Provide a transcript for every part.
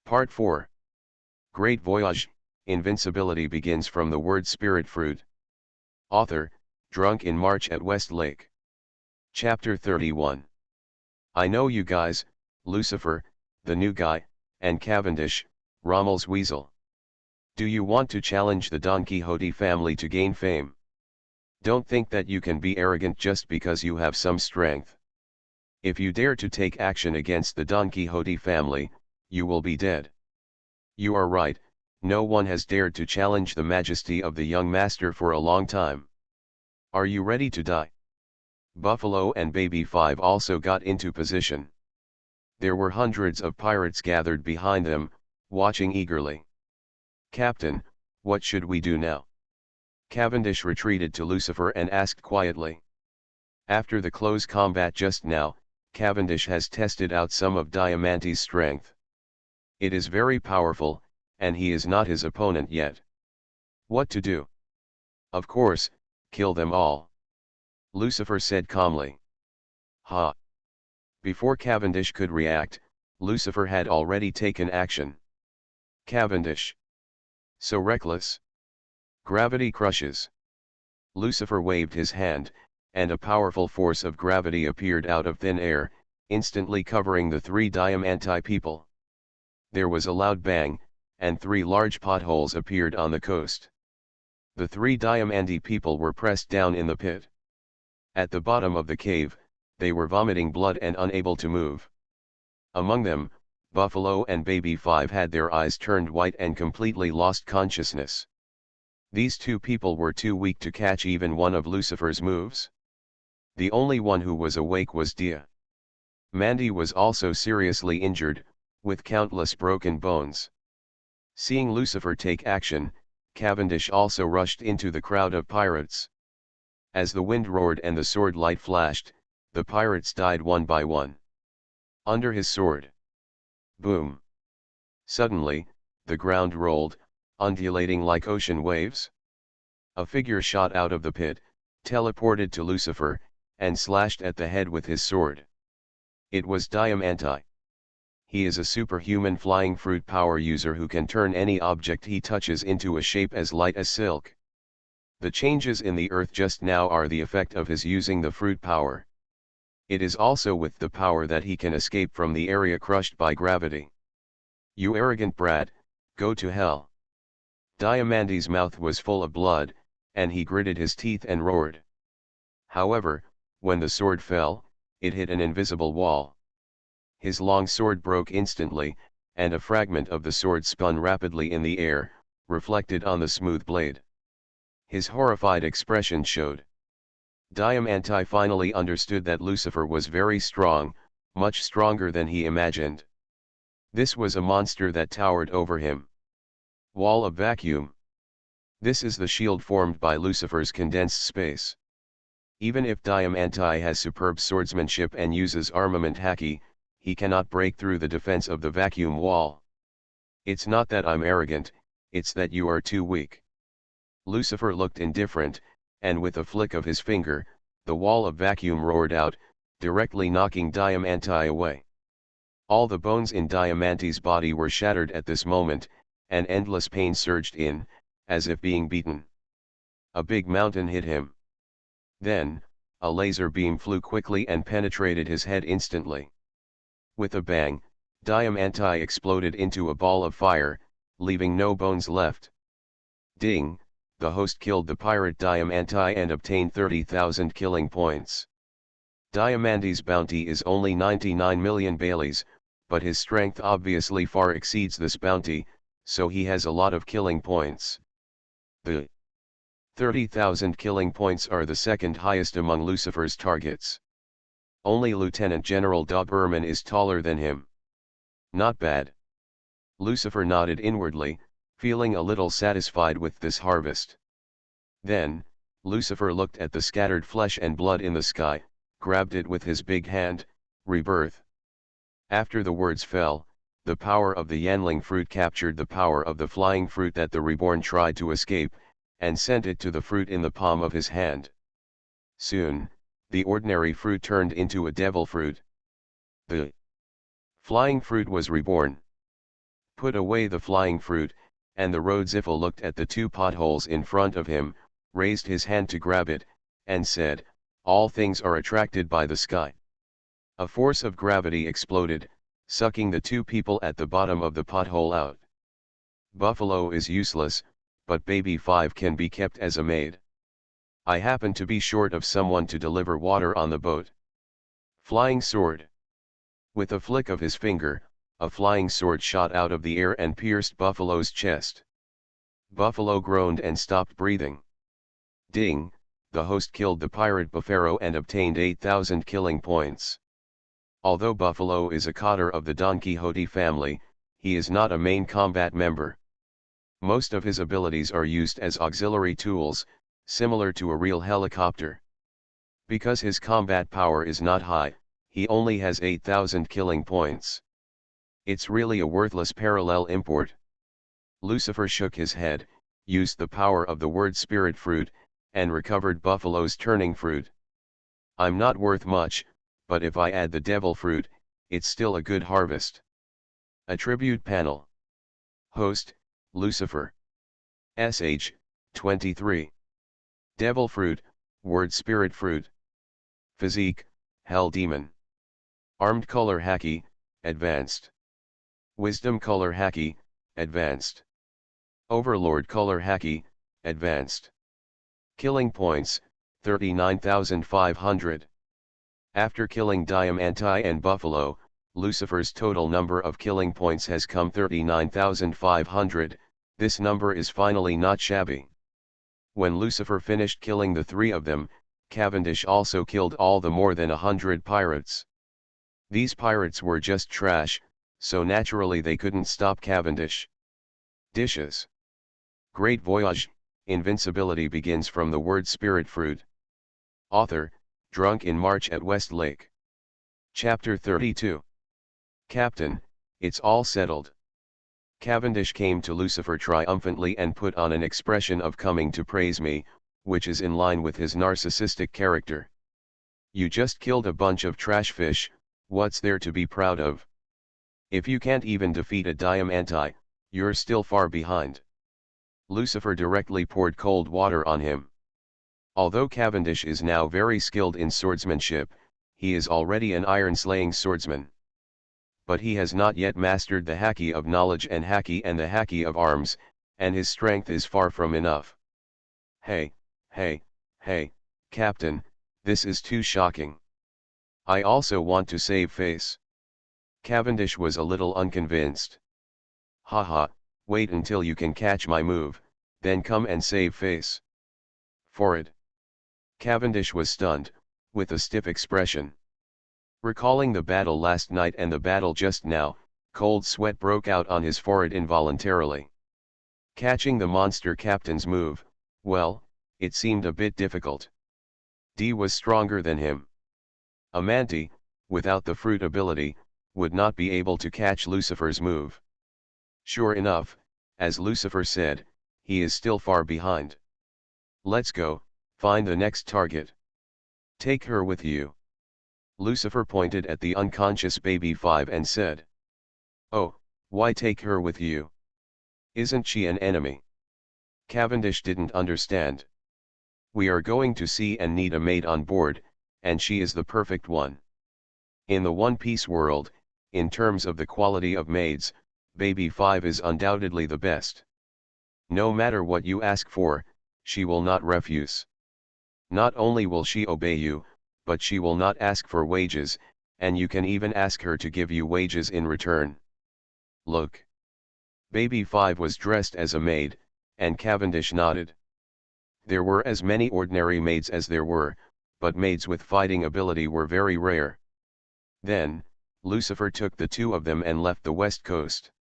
Part 4. Great Voyage, Invincibility begins from the word spirit fruit. Author, Drunk in March at Westlake. Chapter 31. I know you guys, Lucifer, the new guy, and Cavendish, Rommel's weasel. Do you want to challenge the Don Quixote family to gain fame? Don't think that you can be arrogant just because you have some strength. If you dare to take action against the Don Quixote family, you will be dead. You are right, no one has dared to challenge the majesty of the young master for a long time. Are you ready to die? Buffalo and Baby 5 also got into position. There were hundreds of pirates gathered behind them, watching eagerly. Captain, what should we do now? Cavendish retreated to Lucifer and asked quietly. After the close combat just now, Cavendish has tested out some of Diamante's strength. It is very powerful, and he is not his opponent yet. What to do? Of course, kill them all. Lucifer said calmly. Ha! Before Cavendish could react, Lucifer had already taken action. Cavendish. So reckless. Gravity crushes. Lucifer waved his hand, and a powerful force of gravity appeared out of thin air, instantly covering the three Diamante people. There was a loud bang, and three large potholes appeared on the coast. The three Diamante people were pressed down in the pit. At the bottom of the cave, they were vomiting blood and unable to move. Among them, Buffalo and Baby 5 had their eyes turned white and completely lost consciousness. These two people were too weak to catch even one of Lucifer's moves. The only one who was awake was Dia. Mandy was also seriously injured, with countless broken bones. Seeing Lucifer take action, Cavendish also rushed into the crowd of pirates. As the wind roared and the sword light flashed, the pirates died one by one. Under his sword. Boom! Suddenly, the ground rolled, undulating like ocean waves. A figure shot out of the pit, teleported to Lucifer, and slashed at the head with his sword. It was Diamante. He is a superhuman flying fruit power user who can turn any object he touches into a shape as light as silk. The changes in the earth just now are the effect of his using the fruit power. It is also with the power that he can escape from the area crushed by gravity. You arrogant brat, go to hell. Diamante's mouth was full of blood, and he gritted his teeth and roared. However, when the sword fell, it hit an invisible wall. His long sword broke instantly, and a fragment of the sword spun rapidly in the air, reflected on the smooth blade. His horrified expression showed. Diamante finally understood that Lucifer was very strong, much stronger than he imagined. This was a monster that towered over him. Wall of vacuum. This is the shield formed by Lucifer's condensed space. Even if Diamante has superb swordsmanship and uses armament haki, he cannot break through the defense of the vacuum wall. It's not that I'm arrogant, it's that you are too weak. Lucifer looked indifferent, and with a flick of his finger, the wall of vacuum roared out, directly knocking Diamante away. All the bones in Diamante's body were shattered at this moment, and endless pain surged in, as if being beaten. A big mountain hit him. Then, a laser beam flew quickly and penetrated his head instantly. With a bang, Diamante exploded into a ball of fire, leaving no bones left. Ding, the host killed the pirate Diamante and obtained 30,000 killing points. Diamante's bounty is only 99 million Baileys, but his strength obviously far exceeds this bounty, so he has a lot of killing points. The 30,000 killing points are the second highest among Lucifer's targets. Only Lieutenant General Doberman is taller than him. Not bad. Lucifer nodded inwardly, feeling a little satisfied with this harvest. Then, Lucifer looked at the scattered flesh and blood in the sky, grabbed it with his big hand. Rebirth. After the words fell, the power of the Yanling fruit captured the power of the flying fruit that the reborn tried to escape, and sent it to the fruit in the palm of his hand. Soon, the ordinary fruit turned into a devil fruit. The flying fruit was reborn. put away the flying fruit, and the Rhodzifel looked at the two potholes in front of him, raised his hand to grab it, and said, "All things are attracted by the sky." A force of gravity exploded, sucking the two people at the bottom of the pothole out. Buffalo is useless, but Baby 5 can be kept as a maid. I happen to be short of someone to deliver water on the boat. Flying sword. With a flick of his finger, a flying sword shot out of the air and pierced Buffalo's chest. Buffalo groaned and stopped breathing. Ding, the host killed the pirate Buffaro and obtained 8,000 killing points. Although Buffalo is a cotter of the Don Quixote family, he is not a main combat member. Most of his abilities are used as auxiliary tools, similar to a real helicopter. Because his combat power is not high, he only has 8,000 killing points. It's really a worthless parallel import. Lucifer shook his head, used the power of the word spirit fruit, and recovered Buffalo's turning fruit. I'm not worth much, but if I add the devil fruit, it's still a good harvest. Attribute panel. Host, Lucifer. SH, 23. Devil fruit, word spirit fruit. Physique, hell demon. Armed color haki, advanced. Wisdom color haki, advanced. Overlord color haki, advanced. Killing points, 39,500. After killing Diamanti and Buffalo, Lucifer's total number of killing points has come 39,500, this number is finally not shabby. When Lucifer finished killing the three of them, Cavendish also killed all the more than 100 pirates. These pirates were just trash, so naturally they couldn't stop Cavendish. Dishes. Great Voyage, Invincibility begins from the word spirit fruit. Author, Drunk in March at Westlake. Chapter 32. Captain, it's all settled. Cavendish came to Lucifer triumphantly and put on an expression of coming to praise me, which is in line with his narcissistic character. You just killed a bunch of trash fish, what's there to be proud of? If you can't even defeat a Diamanti, you're still far behind. Lucifer directly poured cold water on him. Although Cavendish is now very skilled in swordsmanship, he is already an iron-slaying swordsman. But he has not yet mastered the haki of knowledge and the haki of arms, and his strength is far from enough. Hey, Captain, this is too shocking. I also want to save face. Cavendish was a little unconvinced. Haha, wait until you can catch my move, then come and save face. Forward. Cavendish was stunned, with a stiff expression. Recalling the battle last night and the battle just now, cold sweat broke out on his forehead involuntarily. Catching the monster captain's move, well, it seemed a bit difficult. D was stronger than him. Amanti, without the fruit ability, would not be able to catch Lucifer's move. Sure enough, as Lucifer said, he is still far behind. Let's go, find the next target. Take her with you. Lucifer pointed at the unconscious Baby 5 and said. Oh, why take her with you? Isn't she an enemy? Cavendish didn't understand. We are going to sea and need a maid on board, and she is the perfect one. In the One Piece world, in terms of the quality of maids, Baby 5 is undoubtedly the best. No matter what you ask for, she will not refuse. Not only will she obey you, but she will not ask for wages, and you can even ask her to give you wages in return. Look. Baby 5 was dressed as a maid, and Cavendish nodded. There were as many ordinary maids as there were, but maids with fighting ability were very rare. Then, Lucifer took the two of them and left the west coast.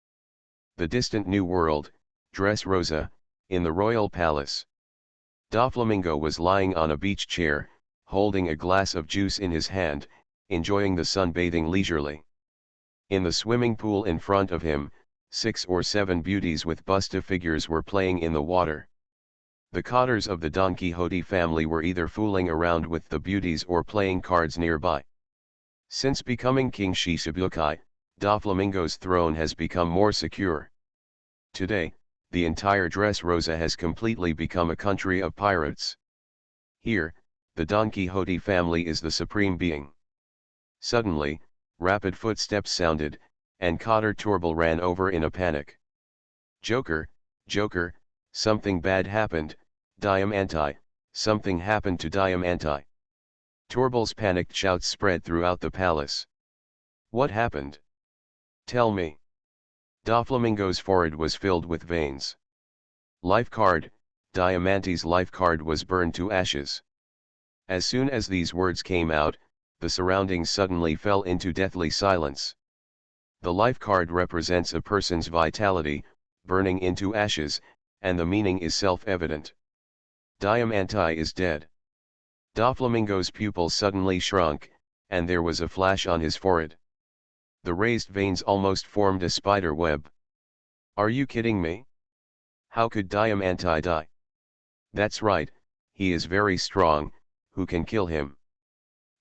The distant New World, Dressrosa, in the royal palace. Doflamingo was lying on a beach chair, holding a glass of juice in his hand, enjoying the sunbathing leisurely. In the swimming pool in front of him, 6 or 7 beauties with busta figures were playing in the water. The cotters of the Don Quixote family were either fooling around with the beauties or playing cards nearby. Since becoming King Shishibukai, Doflamingo's throne has become more secure. Today, the entire Dressrosa has completely become a country of pirates. Here, the Don Quixote family is the supreme being. Suddenly, rapid footsteps sounded, and Cotter Torbil ran over in a panic. Joker, Joker, something bad happened, Diamante, something happened to Diamante. Torbil's panicked shouts spread throughout the palace. What happened? Tell me. Doflamingo's forehead was filled with veins. Life card, Diamante's life card was burned to ashes. As soon as these words came out, the surroundings suddenly fell into deathly silence. The life card represents a person's vitality, burning into ashes, and the meaning is self-evident. Diamante is dead. Doflamingo's pupils suddenly shrunk, and there was a flash on his forehead. The raised veins almost formed a spider web. Are you kidding me? How could Diamante die? That's right, he is very strong, who can kill him?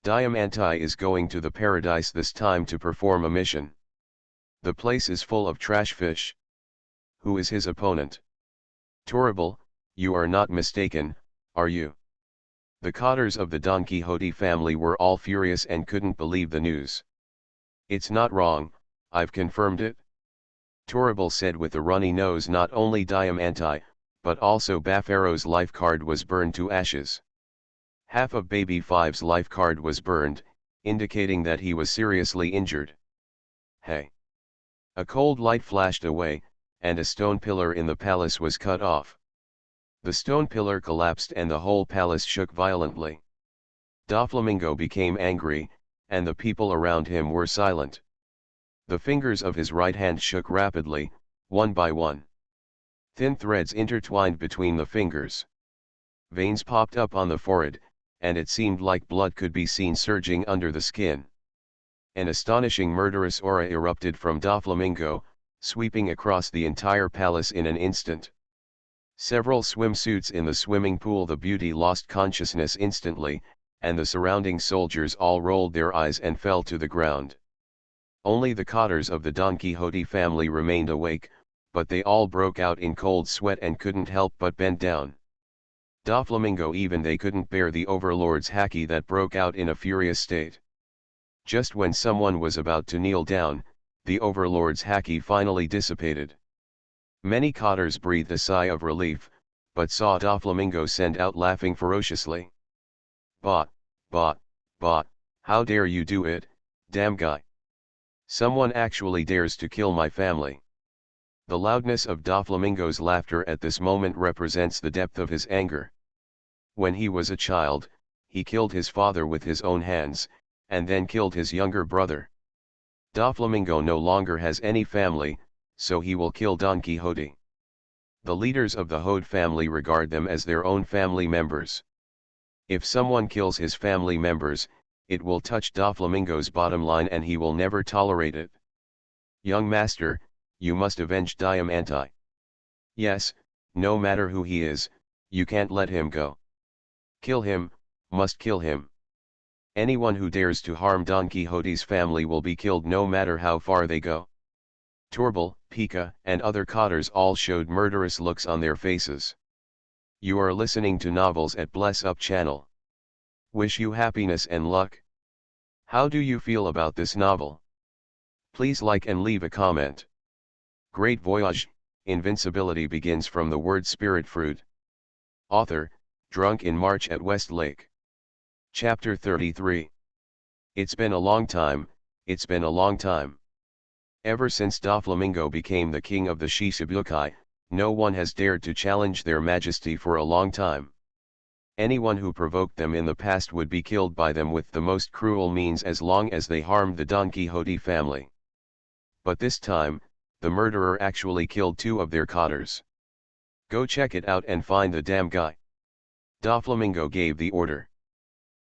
Diamante is going to the paradise this time to perform a mission. The place is full of trash fish. Who is his opponent? Torbil, you are not mistaken, are you? The Cotters of the Don Quixote family were all furious and couldn't believe the news. It's not wrong, I've confirmed it. Torbil said with a runny nose. Not only Diamante, but also Bafaro's life card was burned to ashes. Half of Baby Five's life card was burned, indicating that he was seriously injured. Hey! A cold light flashed away, and a stone pillar in the palace was cut off. The stone pillar collapsed and the whole palace shook violently. Doflamingo became angry, and the people around him were silent. The fingers of his right hand shook rapidly, one by one. Thin threads intertwined between the fingers. Veins popped up on the forehead, and it seemed like blood could be seen surging under the skin. An astonishing murderous aura erupted from Doflamingo, sweeping across the entire palace in an instant. Several swimsuits in the swimming pool. The beauty lost consciousness instantly, and the surrounding soldiers all rolled their eyes and fell to the ground. Only the Cotters of the Don Quixote family remained awake, but they all broke out in cold sweat and couldn't help but bend down. Doflamingo even they couldn't bear the overlord's haki that broke out in a furious state. Just when someone was about to kneel down, the overlord's haki finally dissipated. Many Cotters breathed a sigh of relief, but saw Doflamingo send out laughing ferociously. Bot, bot, bot, how dare you do it, damn guy. Someone actually dares to kill my family. The loudness of Doflamingo's laughter at this moment represents the depth of his anger. When he was a child, he killed his father with his own hands, and then killed his younger brother. Doflamingo no longer has any family, so he will kill Don Quixote. The leaders of the Hode family regard them as their own family members. If someone kills his family members, it will touch Doflamingo's bottom line and he will never tolerate it. Young master, you must avenge Diamante. Yes, no matter who he is, you can't let him go. Kill him, must kill him. Anyone who dares to harm Don Quixote's family will be killed no matter how far they go. Torbil, Pika, and other Cotters all showed murderous looks on their faces. You are listening to Novels at Bless Up channel. Wish you happiness and luck. How do you feel about this novel? Please like and leave a comment. Great Voyage, Invincibility begins from the word spirit fruit. Author, Drunk in March at Westlake. Chapter 33. It's been a long time, it's been a long time. Ever since Doflamingo became the king of the Shichibukai, no one has dared to challenge their majesty for a long time. Anyone who provoked them in the past would be killed by them with the most cruel means as long as they harmed the Don Quixote family. But this time, the murderer actually killed two of their Cotters. Go check it out and find the damn guy. Doflamingo gave the order.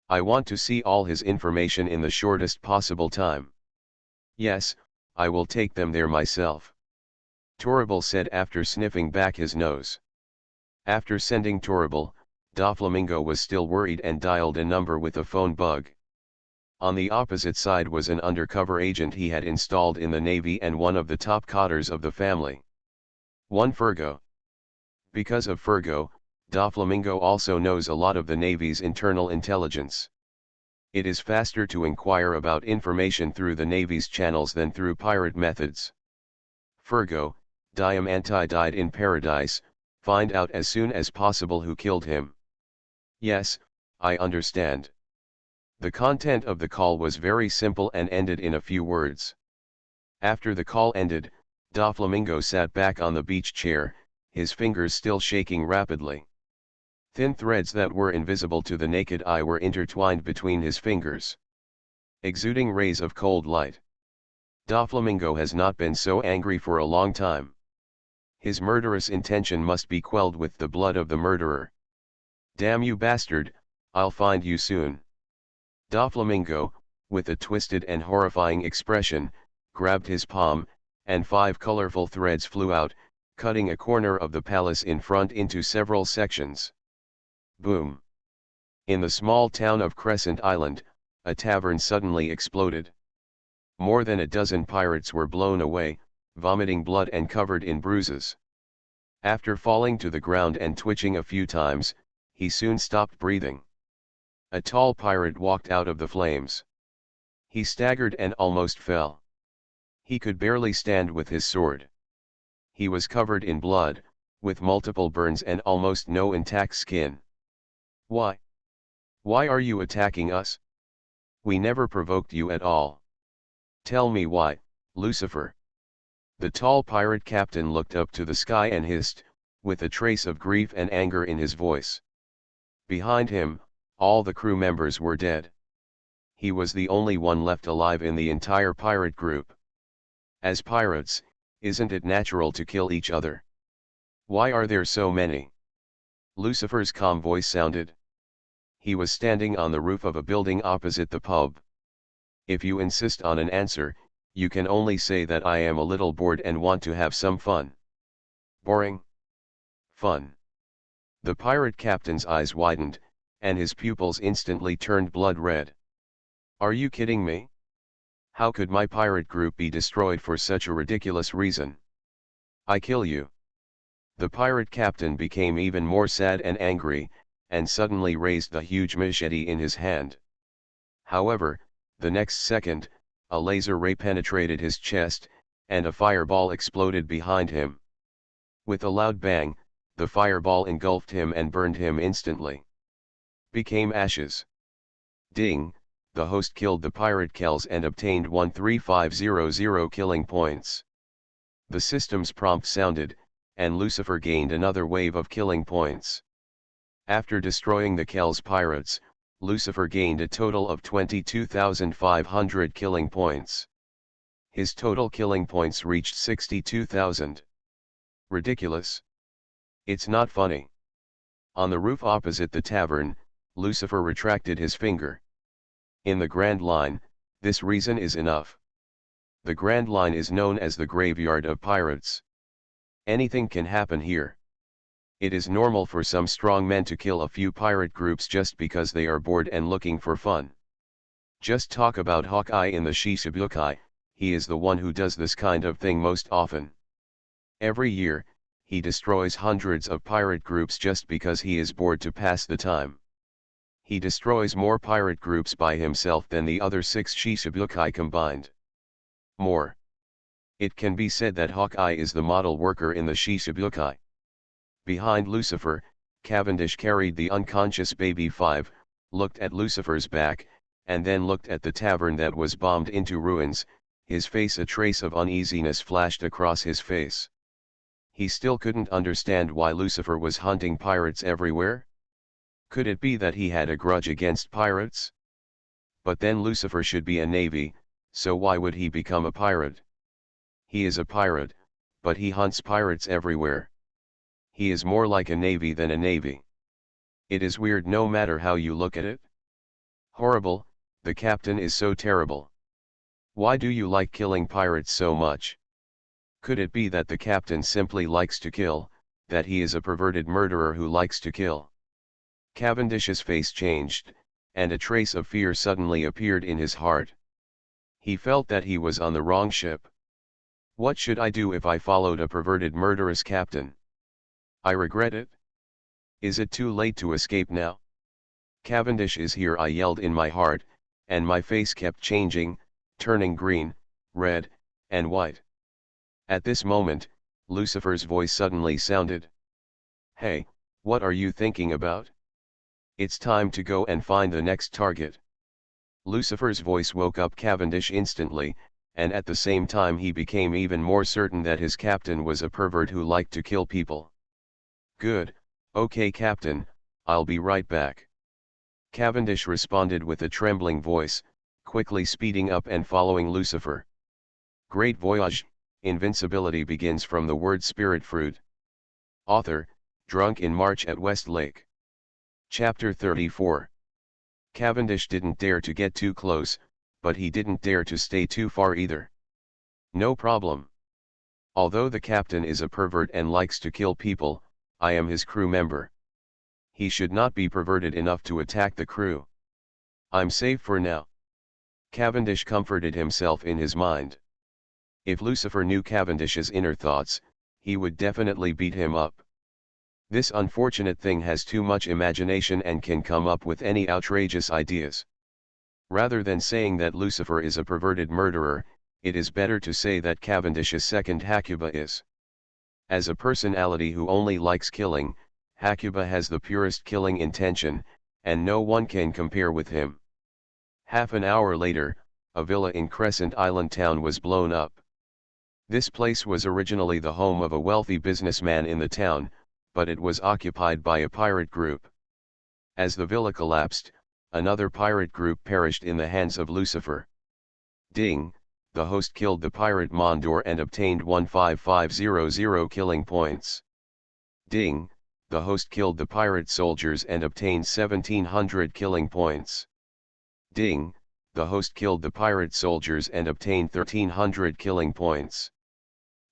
I want to see all his information in the shortest possible time. Yes, I will take them there myself. Torbil said after sniffing back his nose. After sending Torbil, Doflamingo was still worried and dialed a number with a phone bug. On the opposite side was an undercover agent he had installed in the Navy and one of the top cotters of the family. One Fergo. Because of Fergo, Doflamingo also knows a lot of the Navy's internal intelligence. It is faster to inquire about information through the Navy's channels than through pirate methods. Fergo, Diamante died in paradise, find out as soon as possible who killed him. Yes, I understand. The content of the call was very simple and ended in a few words. After the call ended, Doflamingo sat back on the beach chair, his fingers still shaking rapidly. Thin threads that were invisible to the naked eye were intertwined between his fingers, exuding rays of cold light. Doflamingo has not been so angry for a long time. His murderous intention must be quelled with the blood of the murderer. Damn you bastard, I'll find you soon. Doflamingo, with a twisted and horrifying expression, grabbed his palm, and 5 colorful threads flew out, cutting a corner of the palace in front into several sections. Boom! In the small town of Crescent Island, a tavern suddenly exploded. More than a dozen pirates were blown away, vomiting blood and covered in bruises. After falling to the ground and twitching a few times, he soon stopped breathing. A tall pirate walked out of the flames. He staggered and almost fell. He could barely stand with his sword. He was covered in blood, with multiple burns and almost no intact skin. Why? Why are you attacking us? We never provoked you at all. Tell me why, Lucifer. The tall pirate captain looked up to the sky and hissed, with a trace of grief and anger in his voice. Behind him, all the crew members were dead. He was the only one left alive in the entire pirate group. As pirates, isn't it natural to kill each other? Why are there so many? Lucifer's calm voice sounded. He was standing on the roof of a building opposite the pub. If you insist on an answer, you can only say that I am a little bored and want to have some fun. Boring? Fun. The pirate captain's eyes widened, and his pupils instantly turned blood red. Are you kidding me? How could my pirate group be destroyed for such a ridiculous reason? I kill you. The pirate captain became even more sad and angry, and suddenly raised the huge machete in his hand. However, the next second, a laser ray penetrated his chest, and a fireball exploded behind him. With a loud bang, the fireball engulfed him and burned him instantly. Became ashes. Ding, the host killed the pirate Kells and obtained 13500 killing points. The system's prompt sounded, and Lucifer gained another wave of killing points. After destroying the Kells pirates, Lucifer gained a total of 22,500 killing points. His total killing points reached 62,000. Ridiculous. It's not funny. On the roof opposite the tavern, Lucifer retracted his finger. In the Grand Line, this reason is enough. The Grand Line is known as the graveyard of pirates. Anything can happen here. It is normal for some strong men to kill a few pirate groups just because they are bored and looking for fun. Just talk about Hawkeye in the Shishibukai, he is the one who does this kind of thing most often. Every year, he destroys hundreds of pirate groups just because he is bored to pass the time. He destroys more pirate groups by himself than the other 6 Shishibukai combined. More. It can be said that Hawkeye is the model worker in the Shishibukai. Behind Lucifer, Cavendish carried the unconscious Baby 5, looked at Lucifer's back, and then looked at the tavern that was bombed into ruins. His face, a trace of uneasiness flashed across his face. He still couldn't understand why Lucifer was hunting pirates everywhere. Could it be that he had a grudge against pirates? But then Lucifer should be a navy, so why would he become a pirate? He is a pirate, but he hunts pirates everywhere. He is more like a navy than a navy. It is weird no matter how you look at it. Horrible, the captain is so terrible. Why do you like killing pirates so much? Could it be that the captain simply likes to kill, that he is a perverted murderer who likes to kill? Cavendish's face changed, and a trace of fear suddenly appeared in his heart. He felt that he was on the wrong ship. What should I do if I followed a perverted murderous captain? I regret it. Is it too late to escape now? Cavendish is here, I yelled in my heart, and my face kept changing, turning green, red, and white. At this moment, Lucifer's voice suddenly sounded. Hey, what are you thinking about? It's time to go and find the next target. Lucifer's voice woke up Cavendish instantly, and at the same time he became even more certain that his captain was a pervert who liked to kill people. Good, okay Captain, I'll be right back. Cavendish responded with a trembling voice, quickly speeding up and following Lucifer. Great Voyage, Invincibility begins from the word spirit fruit. Author, Drunk in March at West Lake. Chapter 34. Cavendish didn't dare to get too close, but he didn't dare to stay too far either. No problem. Although the captain is a pervert and likes to kill people, I am his crew member. He should not be perverted enough to attack the crew. I'm safe for now. Cavendish comforted himself in his mind. If Lucifer knew Cavendish's inner thoughts, he would definitely beat him up. This unfortunate thing has too much imagination and can come up with any outrageous ideas. Rather than saying that Lucifer is a perverted murderer, it is better to say that Cavendish's second Hakuba is. As a personality who only likes killing, Hakuba has the purest killing intention, and no one can compare with him. Half an hour later, a villa in Crescent Island town was blown up. This place was originally the home of a wealthy businessman in the town, but it was occupied by a pirate group. As the villa collapsed, another pirate group perished in the hands of Lucifer. Ding, the host killed the pirate Mondor and obtained 15500 killing points. Ding, the host killed the pirate soldiers and obtained 1700 killing points. Ding, the host killed the pirate soldiers and obtained 1300 killing points.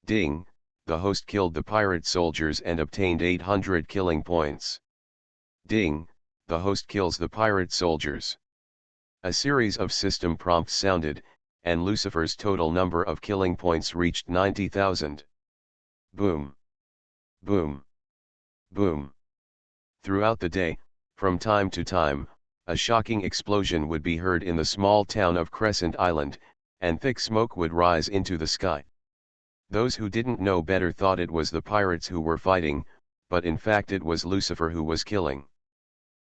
Ding, the host killed the pirate soldiers and obtained 800 killing points. Ding, the host kills the pirate soldiers. A series of system prompts sounded, and Lucifer's total number of killing points reached 90,000. Boom. Boom. Boom. Throughout the day, from time to time, a shocking explosion would be heard in the small town of Crescent Island, and thick smoke would rise into the sky. Those who didn't know better thought it was the pirates who were fighting, but in fact it was Lucifer who was killing.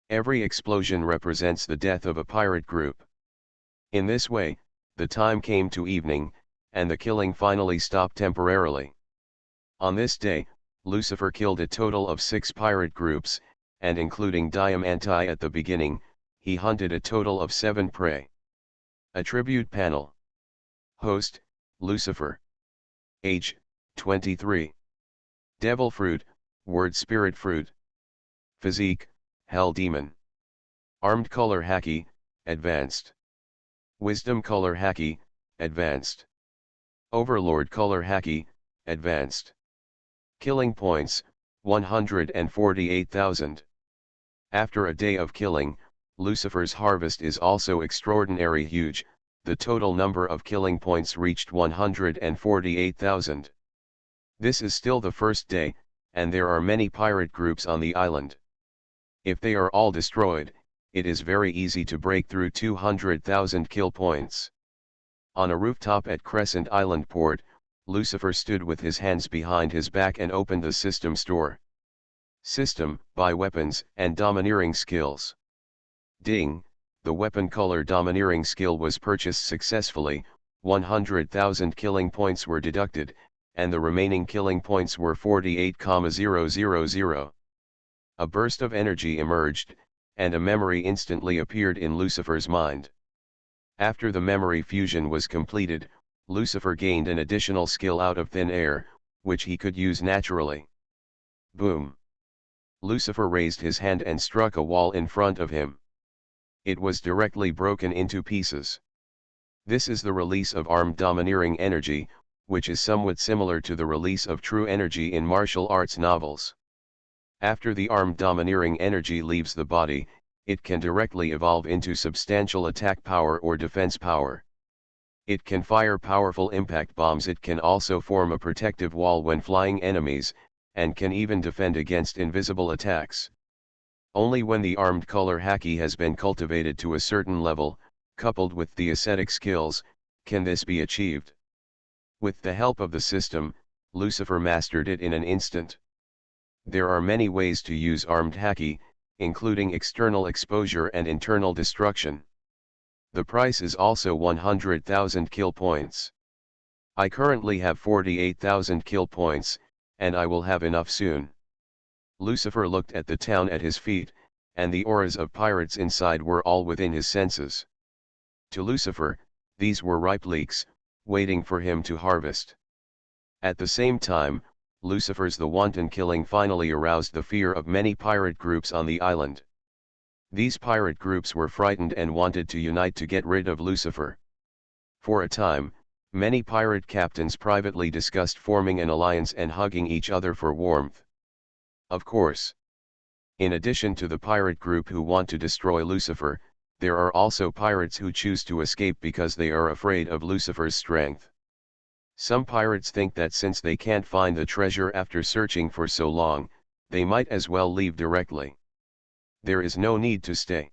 Every explosion represents the death of a pirate group. In this way, the time came to evening, and the killing finally stopped temporarily. On this day, Lucifer killed a total of 6 pirate groups, and including Diamanti at the beginning, he hunted a total of 7 prey. Attribute panel. Host, Lucifer. Age, 23. Devil fruit, word spirit fruit. Physique, hell demon. Armed color Haki, advanced. Wisdom color Haki, advanced. Overlord color Haki, advanced. Killing points, 148,000. After a day of killing, Lucifer's harvest is also extraordinary huge. The total number of killing points reached 148,000. This is still the first day, and there are many pirate groups on the island. If they are all destroyed, it is very easy to break through 200,000 kill points. On a rooftop at Crescent Island Port, Lucifer stood with his hands behind his back and opened the system store. System, buy weapons and domineering skills. Ding. The weapon color domineering skill was purchased successfully, 100,000 killing points were deducted, and the remaining killing points were 48,000. A burst of energy emerged, and a memory instantly appeared in Lucifer's mind. After the memory fusion was completed, Lucifer gained an additional skill out of thin air, which he could use naturally. Boom! Lucifer raised his hand and struck a wall in front of him. It was directly broken into pieces. This is the release of armed domineering energy, which is somewhat similar to the release of true energy in martial arts novels. After the armed domineering energy leaves the body, it can directly evolve into substantial attack power or defense power. It can fire powerful impact bombs. It can also form a protective wall when flying enemies, and can even defend against invisible attacks. Only when the armed color Haki has been cultivated to a certain level, coupled with the ascetic skills, can this be achieved. With the help of the system, Lucifer mastered it in an instant. There are many ways to use armed Haki, including external exposure and internal destruction. The price is also 100,000 kill points. I currently have 48,000 kill points, and I will have enough soon. Lucifer looked at the town at his feet, and the auras of pirates inside were all within his senses. To Lucifer, these were ripe leeks, waiting for him to harvest. At the same time, Lucifer's the wanton killing finally aroused the fear of many pirate groups on the island. These pirate groups were frightened and wanted to unite to get rid of Lucifer. For a time, many pirate captains privately discussed forming an alliance and hugging each other for warmth. Of course, in addition to the pirate group who want to destroy Lucifer, there are also pirates who choose to escape because they are afraid of Lucifer's strength. Some pirates think that since they can't find the treasure after searching for so long, they might as well leave directly. There is no need to stay.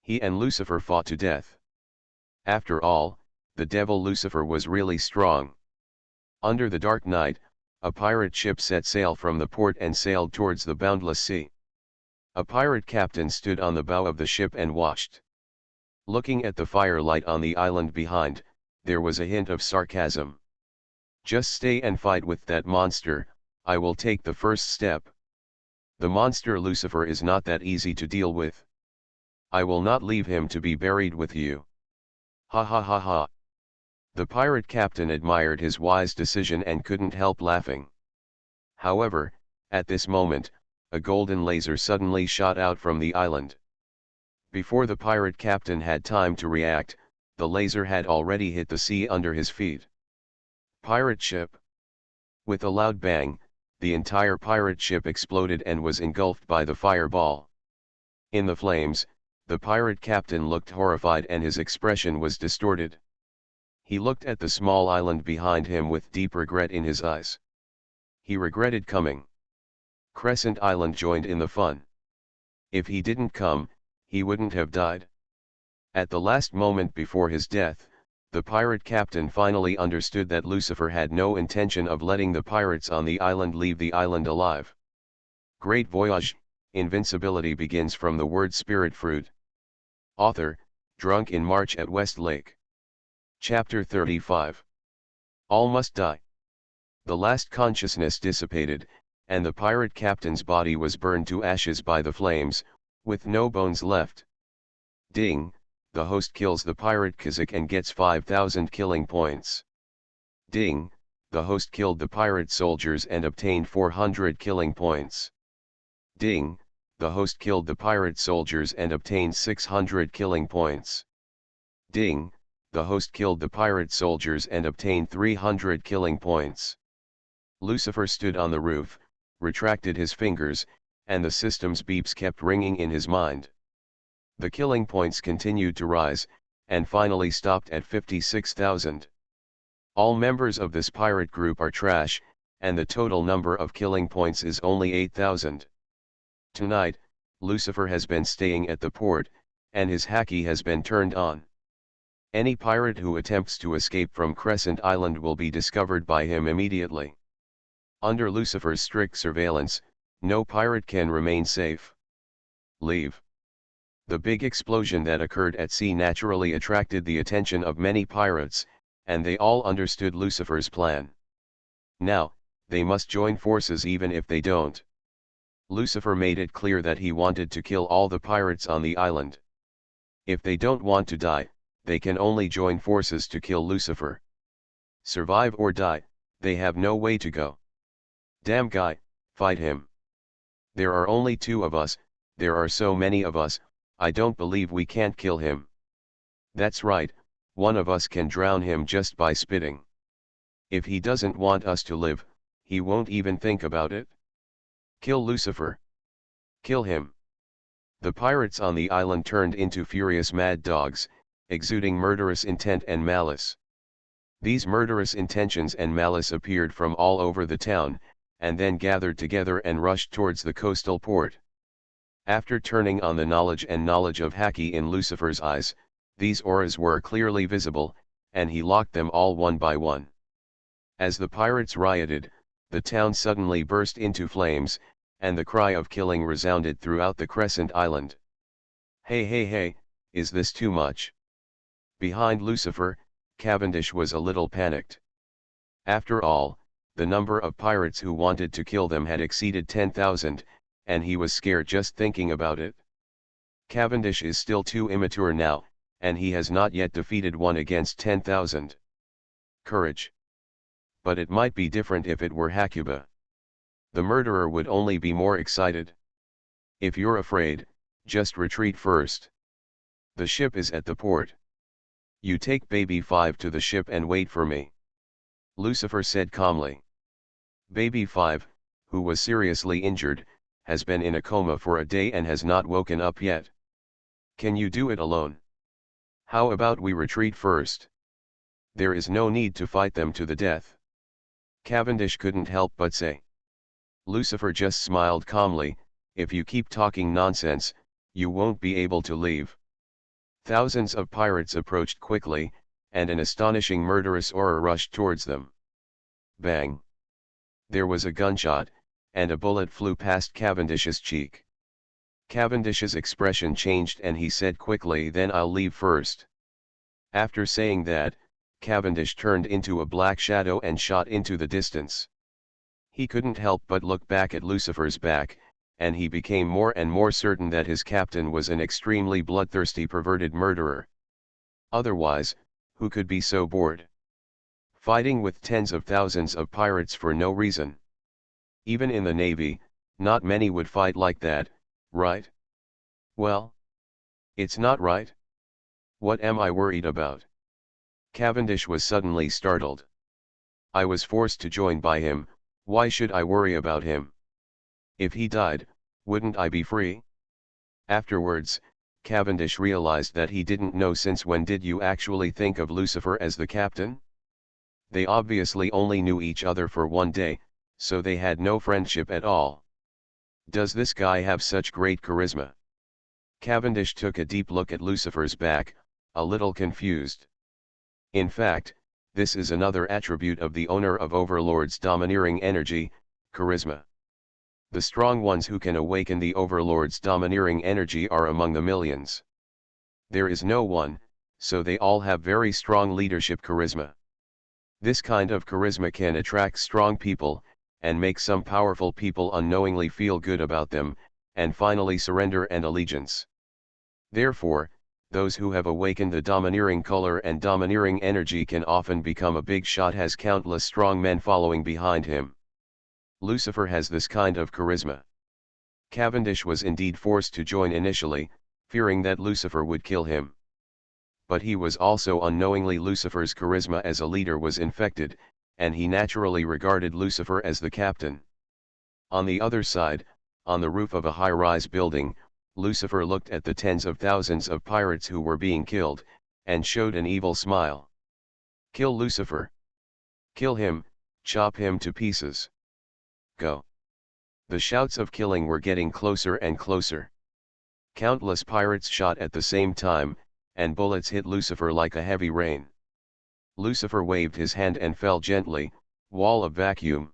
He and Lucifer fought to death. After all, the devil Lucifer was really strong. Under the dark night, a pirate ship set sail from the port and sailed towards the boundless sea. A pirate captain stood on the bow of the ship and watched. Looking at the firelight on the island behind, there was a hint of sarcasm. "Just stay and fight with that monster, I will take the first step. The monster Lucifer is not that easy to deal with. I will not leave him to be buried with you. Ha ha ha ha." The pirate captain admired his wise decision and couldn't help laughing. However, at this moment, a golden laser suddenly shot out from the island. Before the pirate captain had time to react, the laser had already hit the sea under his feet. Pirate ship. With a loud bang, the entire pirate ship exploded and was engulfed by the fireball. In the flames, the pirate captain looked horrified and his expression was distorted. He looked at the small island behind him with deep regret in his eyes. He regretted coming. Crescent Island joined in the fun. If he didn't come, he wouldn't have died. At the last moment before his death, the pirate captain finally understood that Lucifer had no intention of letting the pirates on the island leave the island alive. Great Voyage, Invincibility begins from the word spirit fruit. Author, Drunk in March at West Lake. Chapter 35. All must die. The last consciousness dissipated, and the pirate captain's body was burned to ashes by the flames, with no bones left. Ding, the host kills the pirate Kazakh and gets 5,000 killing points. Ding, the host killed the pirate soldiers and obtained 400 killing points. Ding, the host killed the pirate soldiers and obtained 600 killing points. Ding, the host killed the pirate soldiers and obtained 300 killing points. Lucifer stood on the roof, retracted his fingers, and the system's beeps kept ringing in his mind. The killing points continued to rise, and finally stopped at 56,000. All members of this pirate group are trash, and the total number of killing points is only 8,000. Tonight, Lucifer has been staying at the port, and his Haki has been turned on. Any pirate who attempts to escape from Crescent Island will be discovered by him immediately. Under Lucifer's strict surveillance, no pirate can remain safe. Leave. The big explosion that occurred at sea naturally attracted the attention of many pirates, and they all understood Lucifer's plan. Now, they must join forces even if they don't. Lucifer made it clear that he wanted to kill all the pirates on the island. If they don't want to die, they can only join forces to kill Lucifer. Survive or die, they have no way to go. Damn guy, fight him. There are only two of us, there are so many of us, I don't believe we can't kill him. That's right, one of us can drown him just by spitting. If he doesn't want us to live, he won't even think about it. Kill Lucifer. Kill him. The pirates on the island turned into furious mad dogs, exuding murderous intent and malice. These murderous intentions and malice appeared from all over the town, and then gathered together and rushed towards the coastal port. After turning on the knowledge of Haki in Lucifer's eyes, these auras were clearly visible, and he locked them all one by one. As the pirates rioted, the town suddenly burst into flames, and the cry of killing resounded throughout the Crescent Island. Hey hey hey, is this too much? Behind Lucifer, Cavendish was a little panicked. After all, the number of pirates who wanted to kill them had exceeded 10,000, and he was scared just thinking about it. Cavendish is still too immature now, and he has not yet defeated one against 10,000. Courage. But it might be different if it were Hakuba. The murderer would only be more excited. If you're afraid, just retreat first. The ship is at the port. You take Baby 5 to the ship and wait for me. Lucifer said calmly. Baby 5, who was seriously injured, has been in a coma for a day and has not woken up yet. Can you do it alone? How about we retreat first? There is no need to fight them to the death. Cavendish couldn't help but say. Lucifer just smiled calmly, if you keep talking nonsense, you won't be able to leave. Thousands of pirates approached quickly, and an astonishing murderous aura rushed towards them. Bang! There was a gunshot, and a bullet flew past Cavendish's cheek. Cavendish's expression changed and he said quickly, then I'll leave first. After saying that, Cavendish turned into a black shadow and shot into the distance. He couldn't help but look back at Lucifer's back, and he became more and more certain that his captain was an extremely bloodthirsty perverted murderer. Otherwise, who could be so bored? Fighting with tens of thousands of pirates for no reason. Even in the Navy, not many would fight like that, right? Well, it's not right. What am I worried about? Cavendish was suddenly startled. I was forced to join by him, why should I worry about him? If he died, wouldn't I be free? Afterwards, Cavendish realized that he didn't know since when did you actually think of Lucifer as the captain? They obviously only knew each other for one day, so they had no friendship at all. Does this guy have such great charisma? Cavendish took a deep look at Lucifer's back, a little confused. In fact, this is another attribute of the owner of Overlord's domineering energy, charisma. The strong ones who can awaken the Overlord's domineering energy are among the millions. There is no one, so they all have very strong leadership charisma. This kind of charisma can attract strong people, and make some powerful people unknowingly feel good about them, and finally surrender and allegiance. Therefore, those who have awakened the domineering color and domineering energy can often become a big shot, has countless strong men following behind him. Lucifer has this kind of charisma. Cavendish was indeed forced to join initially, fearing that Lucifer would kill him. But he was also unknowingly Lucifer's charisma as a leader was infected, and he naturally regarded Lucifer as the captain. On the other side, on the roof of a high-rise building, Lucifer looked at the tens of thousands of pirates who were being killed, and showed an evil smile. Kill Lucifer. Kill him, chop him to pieces. Go. The shouts of killing were getting closer and closer. Countless pirates shot at the same time, and bullets hit Lucifer like a heavy rain. Lucifer waved his hand and fell gently, wall of vacuum.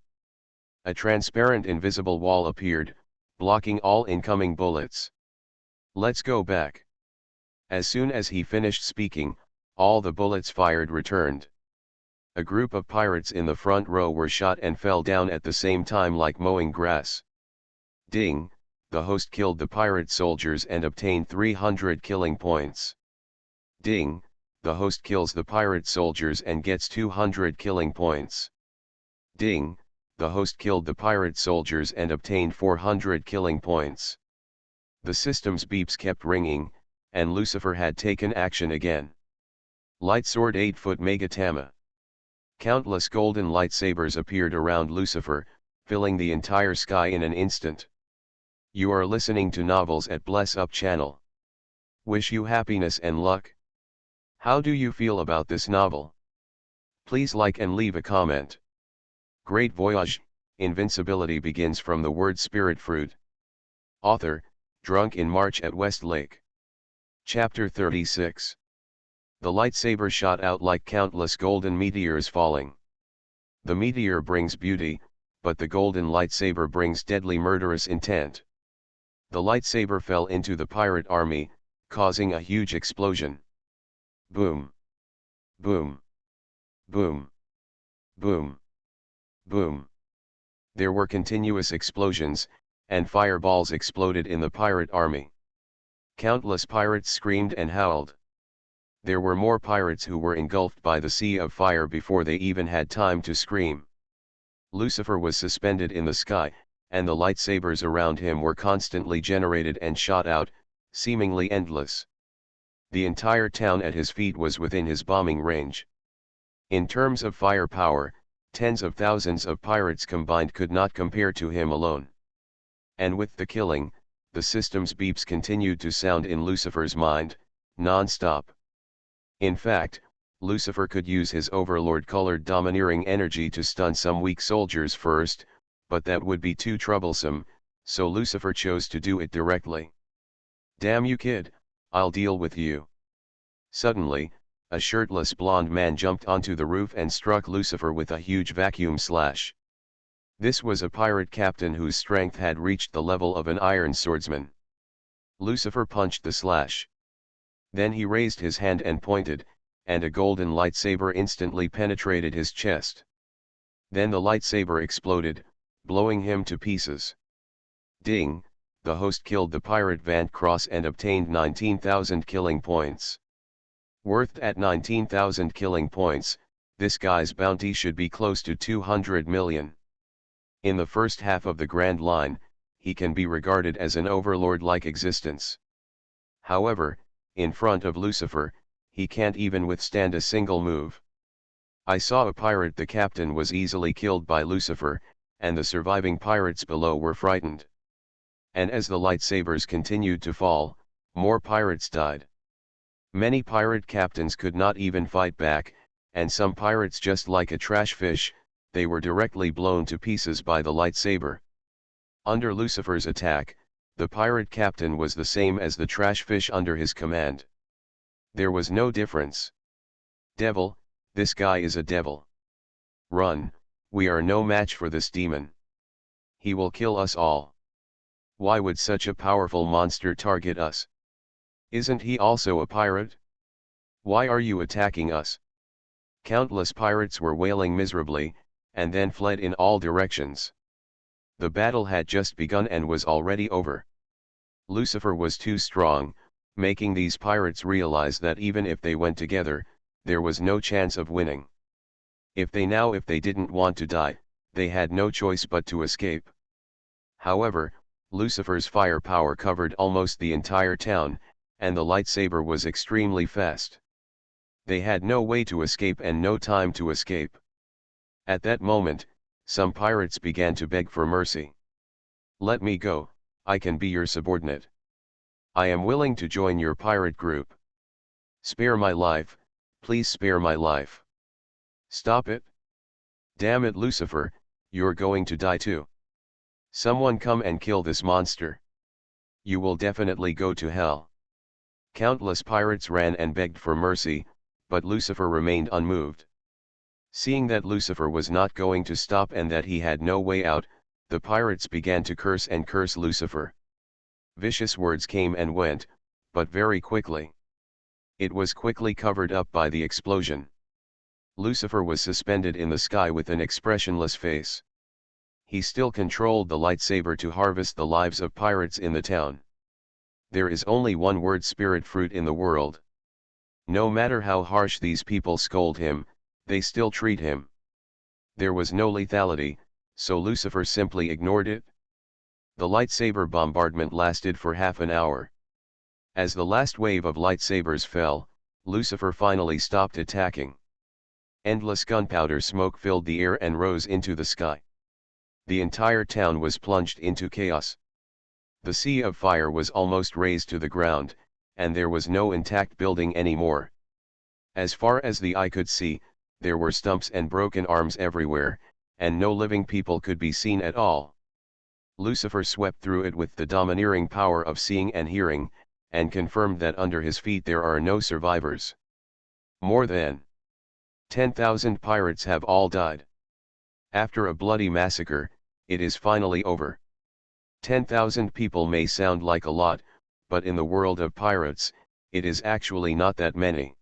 A transparent invisible wall appeared, blocking all incoming bullets. Let's go back. As soon as he finished speaking, all the bullets fired returned. A group of pirates in the front row were shot and fell down at the same time like mowing grass. Ding, the host killed the pirate soldiers and obtained 300 killing points. Ding, the host kills the pirate soldiers and gets 200 killing points. Ding, the host killed the pirate soldiers and obtained 400 killing points. The system's beeps kept ringing, and Lucifer had taken action again. Light Sword 8-foot Megatama. Countless golden lightsabers appeared around Lucifer, filling the entire sky in an instant. You are listening to Novels at Bless Up channel. Wish you happiness and luck. How do you feel about this novel? Please like and leave a comment. Great Voyage, Invincibility begins from the word spirit fruit. Author, drunk in March at Westlake. Chapter 36. The lightsaber shot out like countless golden meteors falling. The meteor brings beauty, but the golden lightsaber brings deadly murderous intent. The lightsaber fell into the pirate army, causing a huge explosion. Boom. Boom. Boom. Boom. Boom. There were continuous explosions, and fireballs exploded in the pirate army. Countless pirates screamed and howled. There were more pirates who were engulfed by the sea of fire before they even had time to scream. Lucifer was suspended in the sky, and the lightsabers around him were constantly generated and shot out, seemingly endless. The entire town at his feet was within his bombing range. In terms of firepower, tens of thousands of pirates combined could not compare to him alone. And with the killing, the system's beeps continued to sound in Lucifer's mind, non-stop. In fact, Lucifer could use his overlord-colored domineering energy to stun some weak soldiers first, but that would be too troublesome, so Lucifer chose to do it directly. "Damn you kid, I'll deal with you." Suddenly, a shirtless blonde man jumped onto the roof and struck Lucifer with a huge vacuum slash. This was a pirate captain whose strength had reached the level of an iron swordsman. Lucifer punched the slash. Then he raised his hand and pointed, and a golden lightsaber instantly penetrated his chest. Then the lightsaber exploded, blowing him to pieces. Ding, the host killed the pirate Vant Cross and obtained 19,000 killing points. Worth at 19,000 killing points, this guy's bounty should be close to 200 million. In the first half of the Grand Line, he can be regarded as an overlord-like existence. However, in front of Lucifer, he can't even withstand a single move. I saw a pirate. The captain was easily killed by Lucifer, and the surviving pirates below were frightened. And as the lightsabers continued to fall, more pirates died. Many pirate captains could not even fight back, and some pirates, just like a trash fish, they were directly blown to pieces by the lightsaber. Under Lucifer's attack, the pirate captain was the same as the trash fish under his command. There was no difference. "Devil, this guy is a devil. Run, we are no match for this demon. He will kill us all. Why would such a powerful monster target us? Isn't he also a pirate? Why are you attacking us?" Countless pirates were wailing miserably, and then fled in all directions. The battle had just begun and was already over. Lucifer was too strong, making these pirates realize that even if they went together, there was no chance of winning. If they didn't want to die, they had no choice but to escape. However, Lucifer's firepower covered almost the entire town, and the lightsaber was extremely fast. They had no way to escape and no time to escape. At that moment, some pirates began to beg for mercy. "Let me go, I can be your subordinate. I am willing to join your pirate group. Spare my life, please spare my life." "Stop it. Damn it, Lucifer, you're going to die too. Someone come and kill this monster. You will definitely go to hell." Countless pirates ran and begged for mercy, but Lucifer remained unmoved. Seeing that Lucifer was not going to stop and that he had no way out, the pirates began to curse and curse Lucifer. Vicious words came and went, but very quickly. It was quickly covered up by the explosion. Lucifer was suspended in the sky with an expressionless face. He still controlled the lightsaber to harvest the lives of pirates in the town. There is only one word: spirit fruit in the world. No matter how harsh these people scold him, they still treat him. There was no lethality, so Lucifer simply ignored it. The lightsaber bombardment lasted for half an hour. As the last wave of lightsabers fell, Lucifer finally stopped attacking. Endless gunpowder smoke filled the air and rose into the sky. The entire town was plunged into chaos. The sea of fire was almost razed to the ground, and there was no intact building anymore. As far as the eye could see, there were stumps and broken arms everywhere, and no living people could be seen at all. Lucifer swept through it with the domineering power of seeing and hearing, and confirmed that under his feet there are no survivors. More than 10,000 pirates have all died. After a bloody massacre, it is finally over. 10,000 people may sound like a lot, but in the world of pirates, it is actually not that many.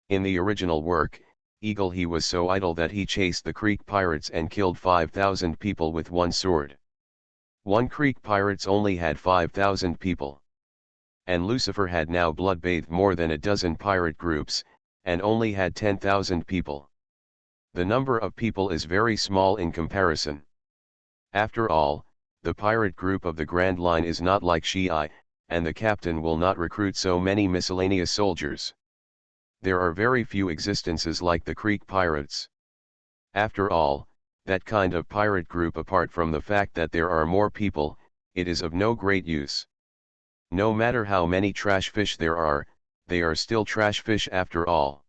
In the original work, Eagle he was so idle that he chased the Creek pirates and killed 5,000 people with one sword. One Creek pirates only had 5,000 people. And Lucifer had now blood-bathed more than a dozen pirate groups, and only had 10,000 people. The number of people is very small in comparison. After all, the pirate group of the Grand Line is not like Shi'ai, and the captain will not recruit so many miscellaneous soldiers. There are very few existences like the Creek pirates. After all, that kind of pirate group, apart from the fact that there are more people, it is of no great use. No matter how many trash fish there are, they are still trash fish after all.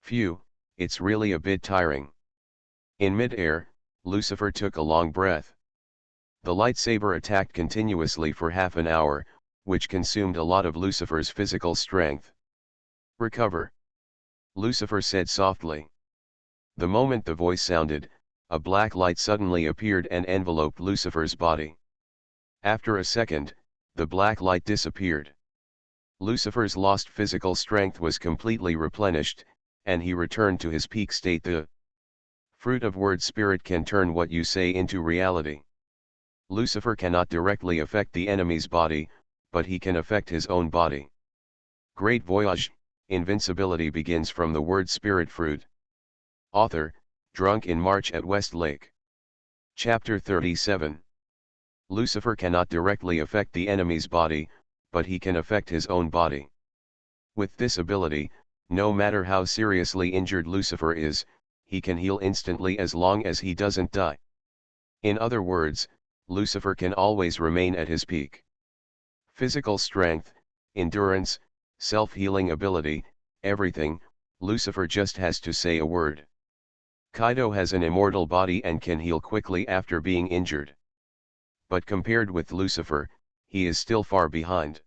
Phew, it's really a bit tiring. In mid-air, Lucifer took a long breath. The lightsaber attacked continuously for half an hour, which consumed a lot of Lucifer's physical strength. "Recover," Lucifer said softly. The moment the voice sounded, a black light suddenly appeared and enveloped Lucifer's body. After a second, the black light disappeared. Lucifer's lost physical strength was completely replenished, and he returned to his peak state. The fruit of word spirit can turn what you say into reality. Lucifer cannot directly affect the enemy's body, but he can affect his own body. Great Voyage, Invincibility begins from the word spirit fruit. Author, Drunk in March at West Lake. Chapter 37. Lucifer cannot directly affect the enemy's body, but he can affect his own body. With this ability, no matter how seriously injured Lucifer is, he can heal instantly as long as he doesn't die. In other words, Lucifer can always remain at his peak. Physical strength, endurance, self-healing ability, everything, Lucifer just has to say a word. Kaido has an immortal body and can heal quickly after being injured. But compared with Lucifer, he is still far behind.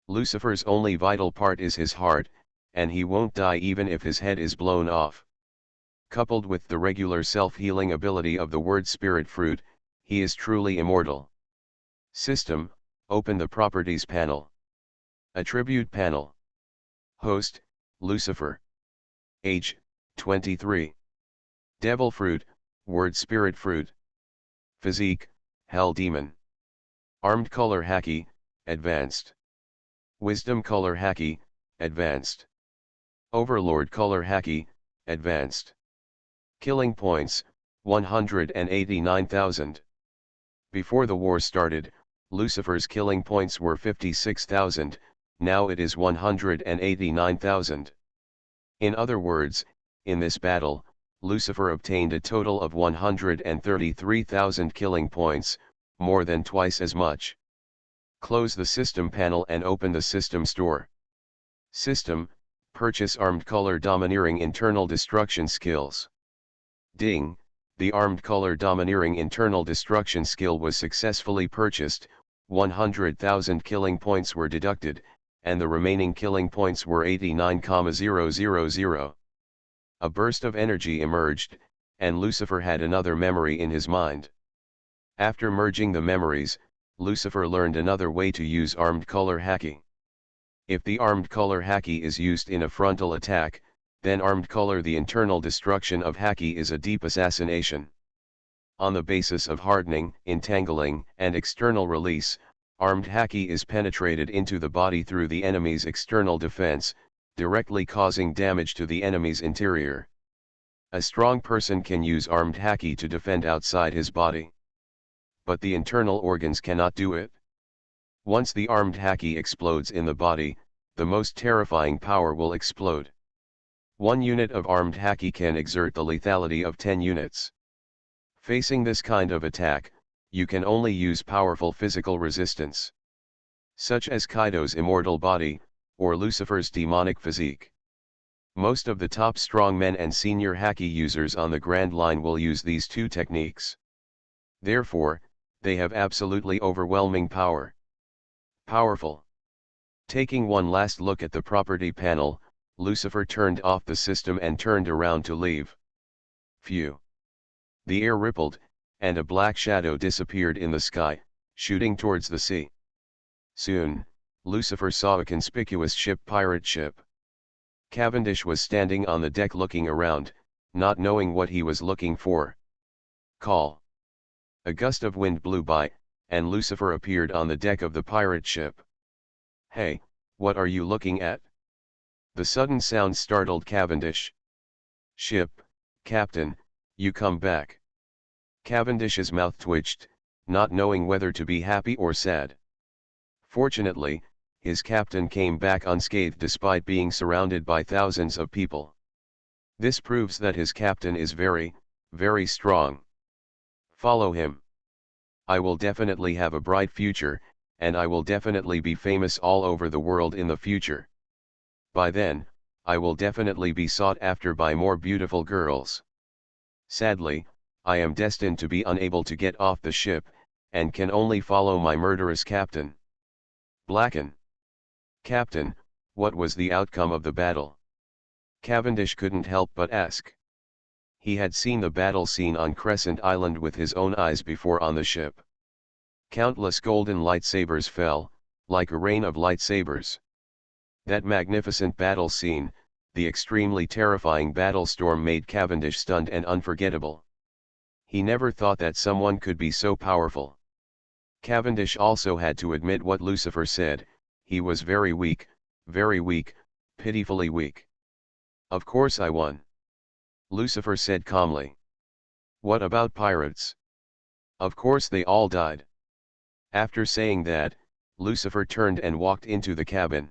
Lucifer's only vital part is his heart, and he won't die even if his head is blown off. Coupled with the regular self-healing ability of the word spirit fruit, he is truly immortal. System, open the Properties panel. Attribute panel. Host, Lucifer. Age, 23. Devil fruit, word spirit fruit. Physique, Hell demon. Armed color Haki, advanced. Wisdom color Haki, advanced. Overlord color Haki, advanced. Killing points, 189,000. Before the war started, Lucifer's killing points were 56,000, now it is 189,000. In other words, in this battle, Lucifer obtained a total of 133,000 killing points, more than twice as much. Close the system panel and open the system store. System, purchase armed color domineering internal destruction skills. Ding, the armed color domineering internal destruction skill was successfully purchased, 100,000 killing points were deducted, and the remaining killing points were 89,000. A burst of energy emerged, and Lucifer had another memory in his mind. After merging the memories, Lucifer learned another way to use armed color Haki. If the armed color Haki is used in a frontal attack, then armed color the internal destruction of Haki is a deep assassination. On the basis of hardening, entangling, and external release, armed Haki is penetrated into the body through the enemy's external defense, directly causing damage to the enemy's interior. A strong person can use armed Haki to defend outside his body. But the internal organs cannot do it. Once the armed Haki explodes in the body, the most terrifying power will explode. 1 unit of armed Haki can exert the lethality of 10 units. Facing this kind of attack, you can only use powerful physical resistance, such as Kaido's immortal body, or Lucifer's demonic physique. Most of the top strongmen and senior Haki users on the Grand Line will use these two techniques. Therefore, they have absolutely overwhelming power. Powerful. Taking one last look at the property panel, Lucifer turned off the system and turned around to leave. Phew. The air rippled, and a black shadow disappeared in the sky, shooting towards the sea. Soon, Lucifer saw a conspicuous pirate ship. Cavendish was standing on the deck looking around, not knowing what he was looking for. Call. A gust of wind blew by, and Lucifer appeared on the deck of the pirate ship. Hey, what are you looking at? The sudden sound startled Cavendish. Ship, Captain, you come back. Cavendish's mouth twitched, not knowing whether to be happy or sad. Fortunately, his captain came back unscathed despite being surrounded by thousands of people. This proves that his captain is very, very strong. Follow him. I will definitely have a bright future, and I will definitely be famous all over the world in the future. By then, I will definitely be sought after by more beautiful girls. Sadly, I am destined to be unable to get off the ship, and can only follow my murderous captain. Blacken. Captain, what was the outcome of the battle? Cavendish couldn't help but ask. He had seen the battle scene on Crescent Island with his own eyes before on the ship. Countless golden lightsabers fell, like a rain of lightsabers. That magnificent battle scene, the extremely terrifying battle storm made Cavendish stunned and unforgettable. He never thought that someone could be so powerful. Cavendish also had to admit what Lucifer said, he was very weak, pitifully weak. Of course I won. Lucifer said calmly. What about pirates? Of course they all died. After saying that, Lucifer turned and walked into the cabin.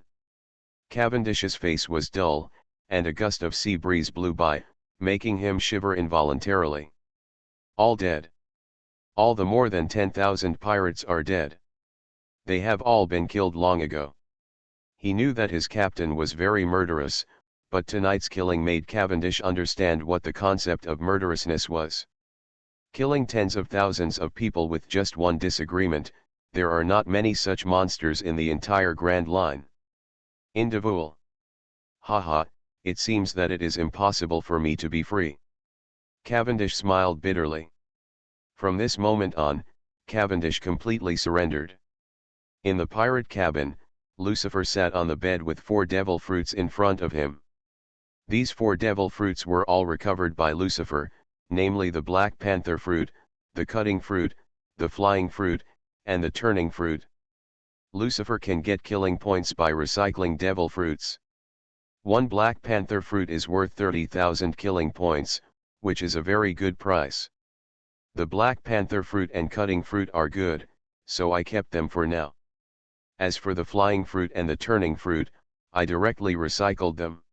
Cavendish's face was dull, and a gust of sea breeze blew by, making him shiver involuntarily. All dead. All the more than 10,000 pirates are dead. They have all been killed long ago. He knew that his captain was very murderous, but tonight's killing made Cavendish understand what the concept of murderousness was. Killing tens of thousands of people with just one disagreement, there are not many such monsters in the entire Grand Line. Individual. Haha, it seems that it is impossible for me to be free. Cavendish smiled bitterly. From this moment on, Cavendish completely surrendered. In the pirate cabin, Lucifer sat on the bed with 4 devil fruits in front of him. These 4 devil fruits were all recovered by Lucifer, namely the Black Panther fruit, the cutting fruit, the flying fruit, and the turning fruit. Lucifer can get killing points by recycling devil fruits. One Black Panther fruit is worth 30,000 killing points, which is a very good price. The Black Panther fruit and cutting fruit are good, so I kept them for now. As for the flying fruit and the turning fruit, I directly recycled them.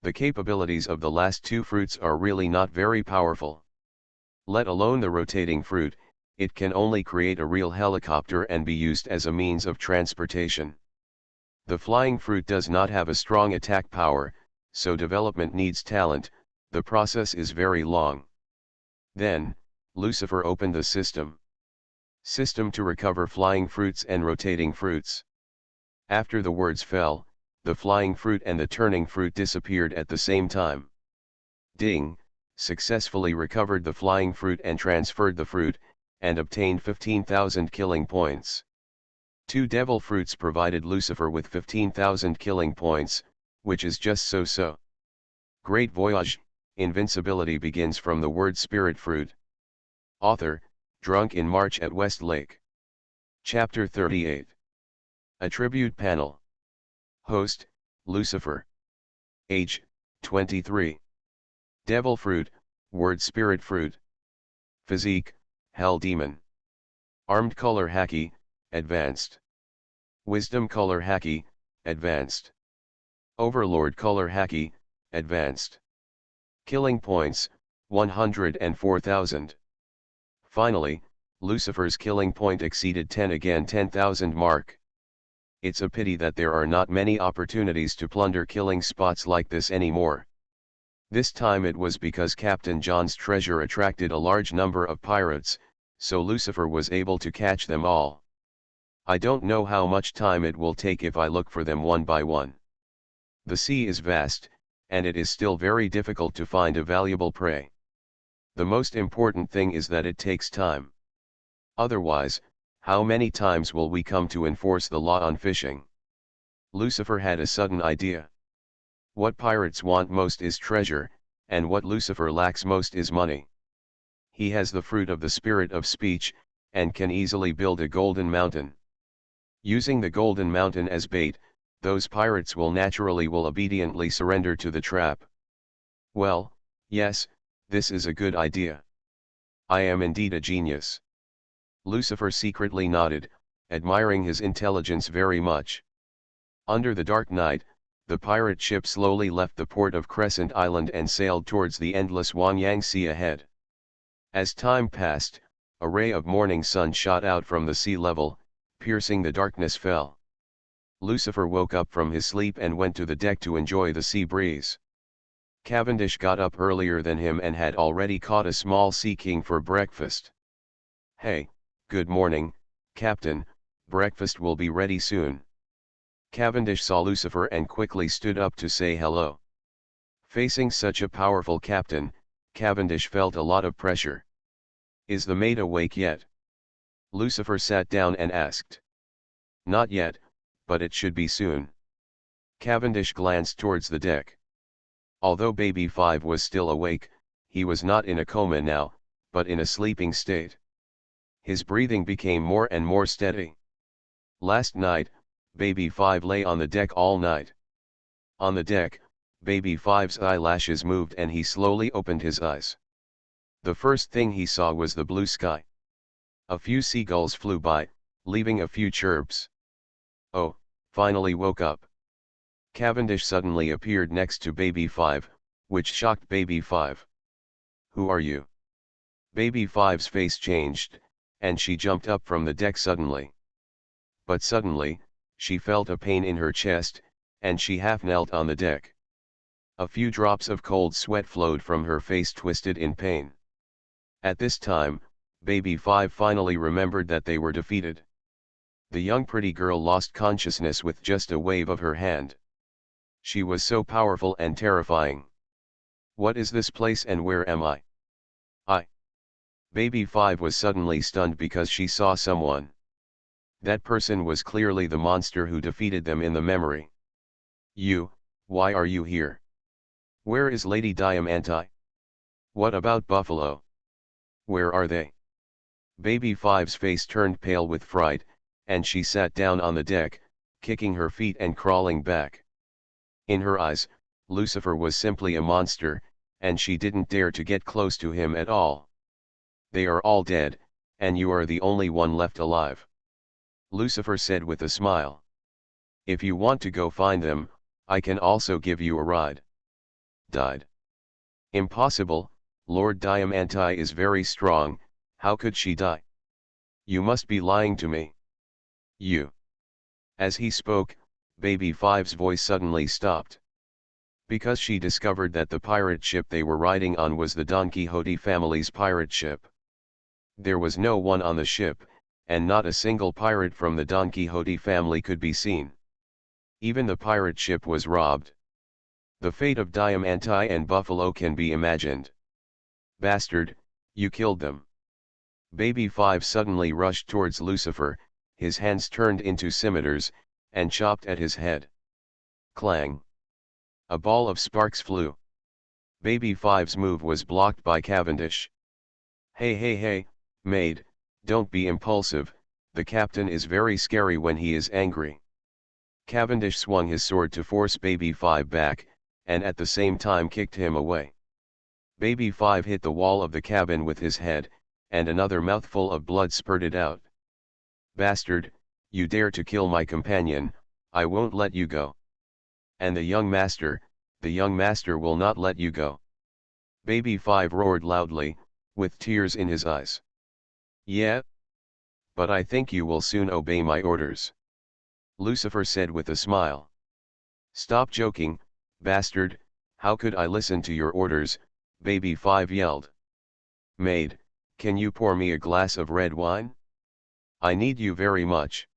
The capabilities of the last 2 fruits are really not very powerful. Let alone the rotating fruit, it can only create a real helicopter and be used as a means of transportation. The flying fruit does not have a strong attack power, so development needs talent, the process is very long. Then, Lucifer opened the system. System to recover flying fruits and rotating fruits. After the words fell, the flying fruit and the turning fruit disappeared at the same time. Ding, successfully recovered the flying fruit and transferred the fruit, and obtained 15,000 killing points. 2 devil fruits provided Lucifer with 15,000 killing points, which is just so. Great Voyage, Invincibility begins from the word spirit fruit. Author, Drunk in March at West Lake. Chapter 38. Attribute Panel. Host, Lucifer. Age, 23. Devil fruit, word spirit fruit. Physique, hell demon. Armed color Haki, advanced. Wisdom color Haki, advanced. Overlord color Haki, advanced. Killing points, 104,000. Finally, Lucifer's killing point exceeded 10 again 10,000 mark. It's a pity that there are not many opportunities to plunder killing spots like this anymore. This time it was because Captain John's treasure attracted a large number of pirates, so Lucifer was able to catch them all. I don't know how much time it will take if I look for them one by one. The sea is vast, and it is still very difficult to find a valuable prey. The most important thing is that it takes time. Otherwise, how many times will we come to enforce the law on fishing? Lucifer had a sudden idea. What pirates want most is treasure, and what Lucifer lacks most is money. He has the fruit of the spirit of speech, and can easily build a golden mountain. Using the golden mountain as bait, those pirates will obediently surrender to the trap. Well, yes, this is a good idea. I am indeed a genius. Lucifer secretly nodded, admiring his intelligence very much. Under the dark night, the pirate ship slowly left the port of Crescent Island and sailed towards the endless Wangyang Sea ahead. As time passed, a ray of morning sun shot out from the sea level, piercing the darkness fell. Lucifer woke up from his sleep and went to the deck to enjoy the sea breeze. Cavendish got up earlier than him and had already caught a small sea king for breakfast. "Hey, good morning, Captain, breakfast will be ready soon." Cavendish saw Lucifer and quickly stood up to say hello. Facing such a powerful captain, Cavendish felt a lot of pressure. "Is the mate awake yet?" Lucifer sat down and asked. "Not yet, but it should be soon." Cavendish glanced towards the deck. Although Baby 5 was still awake, he was not in a coma now, but in a sleeping state. His breathing became more and more steady. Last night, Baby 5 lay on the deck all night. On the deck, Baby 5's eyelashes moved and he slowly opened his eyes. The first thing he saw was the blue sky. A few seagulls flew by, leaving a few chirps. "Oh, finally woke up." Cavendish suddenly appeared next to Baby 5, which shocked Baby 5. "Who are you?" Baby 5's face changed, and she jumped up from the deck suddenly. But suddenly, she felt a pain in her chest, and she half knelt on the deck. A few drops of cold sweat flowed from her face, twisted in pain. At this time, Baby 5 finally remembered that they were defeated. The young pretty girl lost consciousness with just a wave of her hand. She was so powerful and terrifying. "What is this place and where am I?" Baby 5 was suddenly stunned because she saw someone. That person was clearly the monster who defeated them in the memory. Why are you here? Where is Lady Diamante? What about Buffalo? Where are they?" Baby 5's face turned pale with fright, and she sat down on the deck, kicking her feet and crawling back. In her eyes, Lucifer was simply a monster, and she didn't dare to get close to him at all. "They are all dead, and you are the only one left alive," Lucifer said with a smile. "If you want to go find them, I can also give you a ride." "Died?" "Impossible, Lord Diamante is very strong, how could she die?" "You must be lying to me." "You." As he spoke, Baby 5's voice suddenly stopped. Because she discovered that the pirate ship they were riding on was the Don Quixote family's pirate ship. There was no one on the ship, and not a single pirate from the Don Quixote family could be seen. Even the pirate ship was robbed. The fate of Diamante and Buffalo can be imagined. "Bastard, you killed them." Baby 5 suddenly rushed towards Lucifer, his hands turned into scimitars, and chopped at his head. Clang! A ball of sparks flew. Baby 5's move was blocked by Cavendish. Hey, maid, don't be impulsive, the captain is very scary when he is angry." Cavendish swung his sword to force Baby 5 back, and at the same time kicked him away. Baby 5 hit the wall of the cabin with his head, and another mouthful of blood spurted out. "Bastard, you dare to kill my companion, I won't let you go." "And the young master will not let you go." Baby 5 roared loudly, with tears in his eyes. "Yeah, But I think you will soon obey my orders. Lucifer said with a smile. Stop joking, bastard, how could I listen to your orders, Baby 5 yelled. Maid, can you pour me a glass of red wine? I need you very much.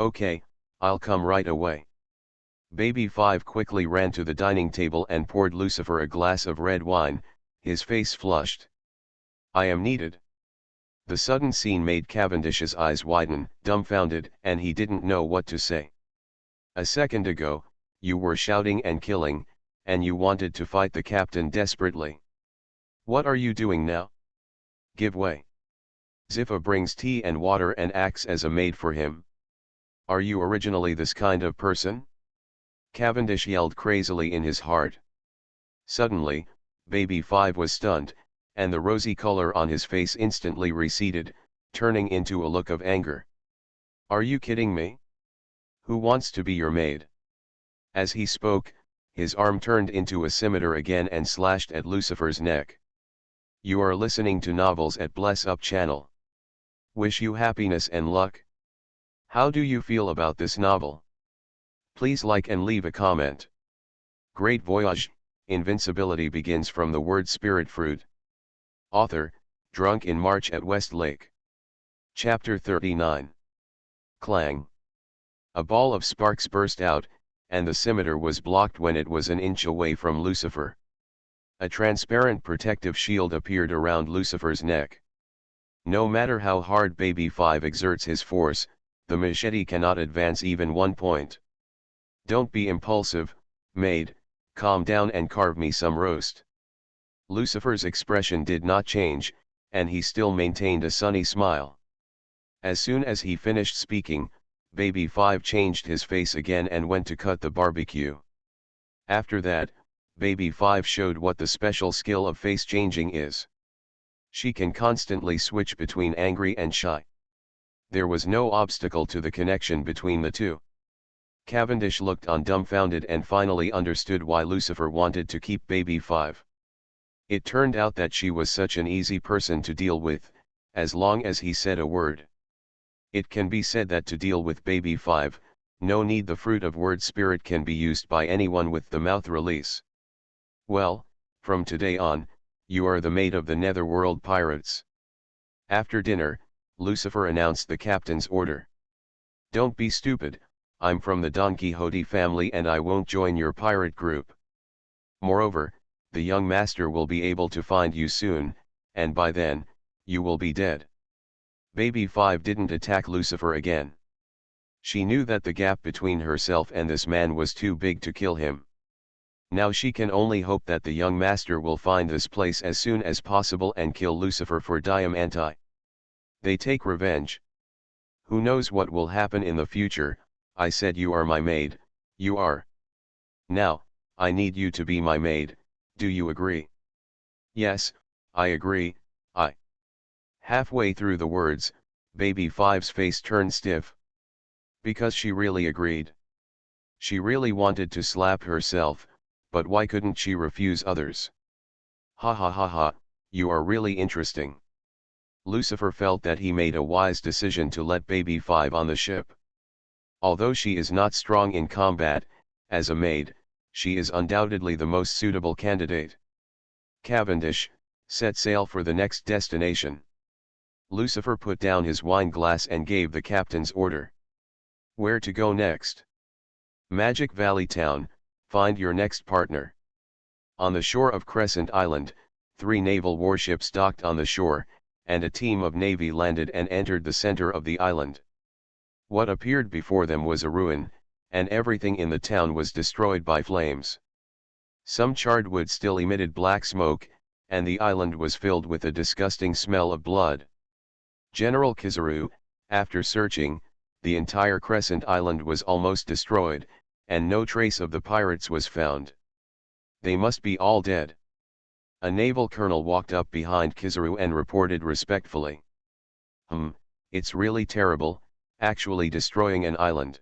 Okay, I'll come right away. Baby 5 quickly ran to the dining table and poured Lucifer a glass of red wine, his face flushed. I am needed. The sudden scene made Cavendish's eyes widen, dumbfounded, and he didn't know what to say. A second ago, you were shouting and killing, and you wanted to fight the captain desperately. What are you doing now? Give way. Ziffa brings tea and water and acts as a maid for him. Are you originally this kind of person? Cavendish yelled crazily in his heart. Suddenly, Baby 5 was stunned, and the rosy color on his face instantly receded, turning into a look of anger. Are you kidding me? Who wants to be your maid? As he spoke, his arm turned into a scimitar again and slashed at Lucifer's neck. You are listening to novels at Bless Up channel. Wish you happiness and luck. How do you feel about this novel? Please like and leave a comment. Great Voyage, Invincibility begins from the word spirit fruit. Author, drunk in March at Westlake. Chapter 39. Clang. A ball of sparks burst out, and the scimitar was blocked when it was an inch away from Lucifer. A transparent protective shield appeared around Lucifer's neck. No matter how hard Baby 5 exerts his force, the machete cannot advance even 1 point. Don't be impulsive, maid, calm down and carve me some roast. Lucifer's expression did not change, and he still maintained a sunny smile. As soon as he finished speaking, Baby 5 changed his face again and went to cut the barbecue. After that, Baby 5 showed what the special skill of face changing is. She can constantly switch between angry and shy. There was no obstacle to the connection between the two. Cavendish looked on dumbfounded and finally understood why Lucifer wanted to keep Baby 5. It turned out that she was such an easy person to deal with, as long as he said a word. It can be said that to deal with Baby 5, no need the fruit of word spirit can be used by anyone with the mouth release. Well, from today on, you are the maid of the Netherworld pirates. After dinner, Lucifer announced the captain's order. Don't be stupid, I'm from the Don Quixote family and I won't join your pirate group. Moreover, the young master will be able to find you soon, and by then, you will be dead. Baby 5 didn't attack Lucifer again. She knew that the gap between herself and this man was too big to kill him. Now she can only hope that the young master will find this place as soon as possible and kill Lucifer for Diamante. They take revenge. Who knows what will happen in the future? I said you are my maid, you are. Now, I need you to be my maid, do you agree? Yes, I agree, I. Halfway through the words, Baby 5's face turned stiff. Because she really agreed. She really wanted to slap herself, but why couldn't she refuse others? Ha ha ha ha, you are really interesting. Lucifer felt that he made a wise decision to let Baby 5 on the ship. Although she is not strong in combat, as a maid, she is undoubtedly the most suitable candidate. Cavendish, set sail for the next destination. Lucifer put down his wine glass and gave the captain's order. Where to go next? Magic Valley Town, find your next partner. On the shore of Crescent Island, 3 naval warships docked on the shore, and a team of navy landed and entered the center of the island. What appeared before them was a ruin, and everything in the town was destroyed by flames. Some charred wood still emitted black smoke, and the island was filled with a disgusting smell of blood. General Kizaru, after searching, the entire Crescent Island was almost destroyed, and no trace of the pirates was found. They must be all dead. A naval colonel walked up behind Kizaru and reported respectfully. It's really terrible, actually destroying an island.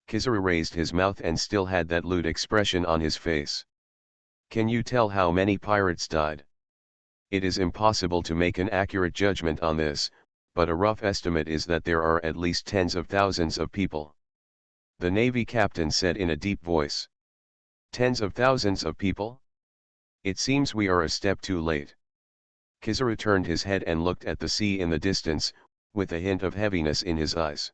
Kizaru raised his mouth and still had that lewd expression on his face. Can you tell how many pirates died? It is impossible to make an accurate judgment on this, but a rough estimate is that there are at least tens of thousands of people. The Navy captain said in a deep voice. Tens of thousands of people? It seems we are a step too late. Kizaru turned his head and looked at the sea in the distance, with a hint of heaviness in his eyes.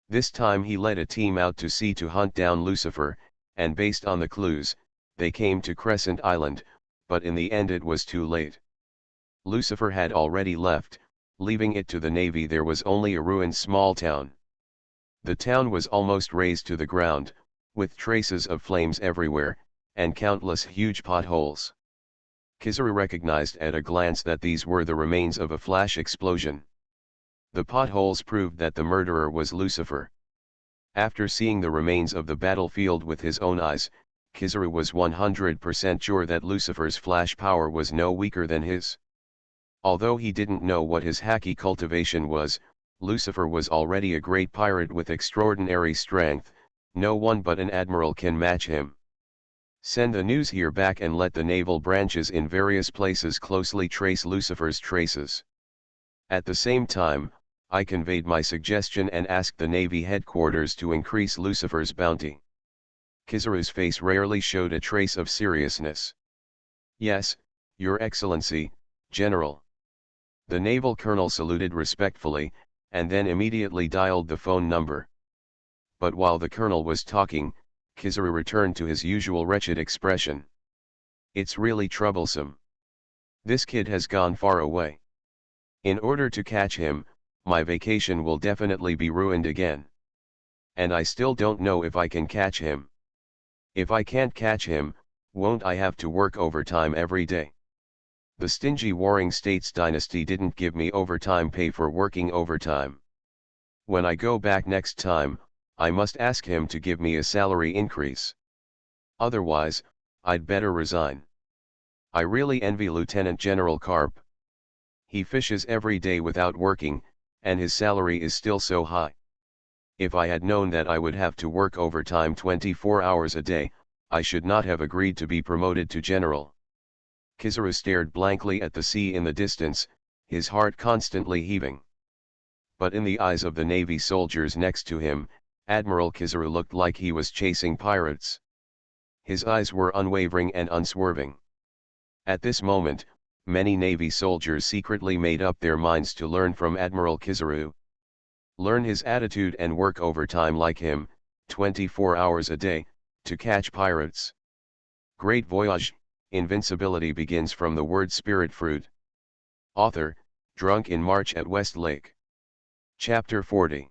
This time he led a team out to sea to hunt down Lucifer, and based on the clues, they came to Crescent Island, but in the end it was too late. Lucifer had already left, leaving it to the Navy. There was only a ruined small town. The town was almost razed to the ground, with traces of flames everywhere, and countless huge potholes. Kizaru recognized at a glance that these were the remains of a flash explosion. The potholes proved that the murderer was Lucifer. After seeing the remains of the battlefield with his own eyes, Kizaru was 100% sure that Lucifer's flash power was no weaker than his. Although he didn't know what his haki cultivation was, Lucifer was already a great pirate with extraordinary strength. No one but an admiral can match him. Send the news here back and let the naval branches in various places closely trace Lucifer's traces. At the same time, I conveyed my suggestion and asked the Navy headquarters to increase Lucifer's bounty. Kizaru's face rarely showed a trace of seriousness. Yes, Your Excellency, General. The naval colonel saluted respectfully, and then immediately dialed the phone number. But while the colonel was talking, Kizaru returned to his usual wretched expression. It's really troublesome. This kid has gone far away. In order to catch him, my vacation will definitely be ruined again. And I still don't know if I can catch him. If I can't catch him, won't I have to work overtime every day? The stingy Warring States dynasty didn't give me overtime pay for working overtime. When I go back next time, I must ask him to give me a salary increase. Otherwise, I'd better resign. I really envy Lieutenant General Karp. He fishes every day without working, and his salary is still so high. If I had known that I would have to work overtime 24 hours a day, I should not have agreed to be promoted to general. Kizaru stared blankly at the sea in the distance, his heart constantly heaving. But in the eyes of the Navy soldiers next to him, Admiral Kizaru looked like he was chasing pirates. His eyes were unwavering and unswerving. At this moment, many Navy soldiers secretly made up their minds to learn from Admiral Kizaru. Learn his attitude and work overtime like him, 24 hours a day, to catch pirates. Great Voyage, Invincibility begins from the word spirit fruit. Author, Drunk in March at West Lake. Chapter 40.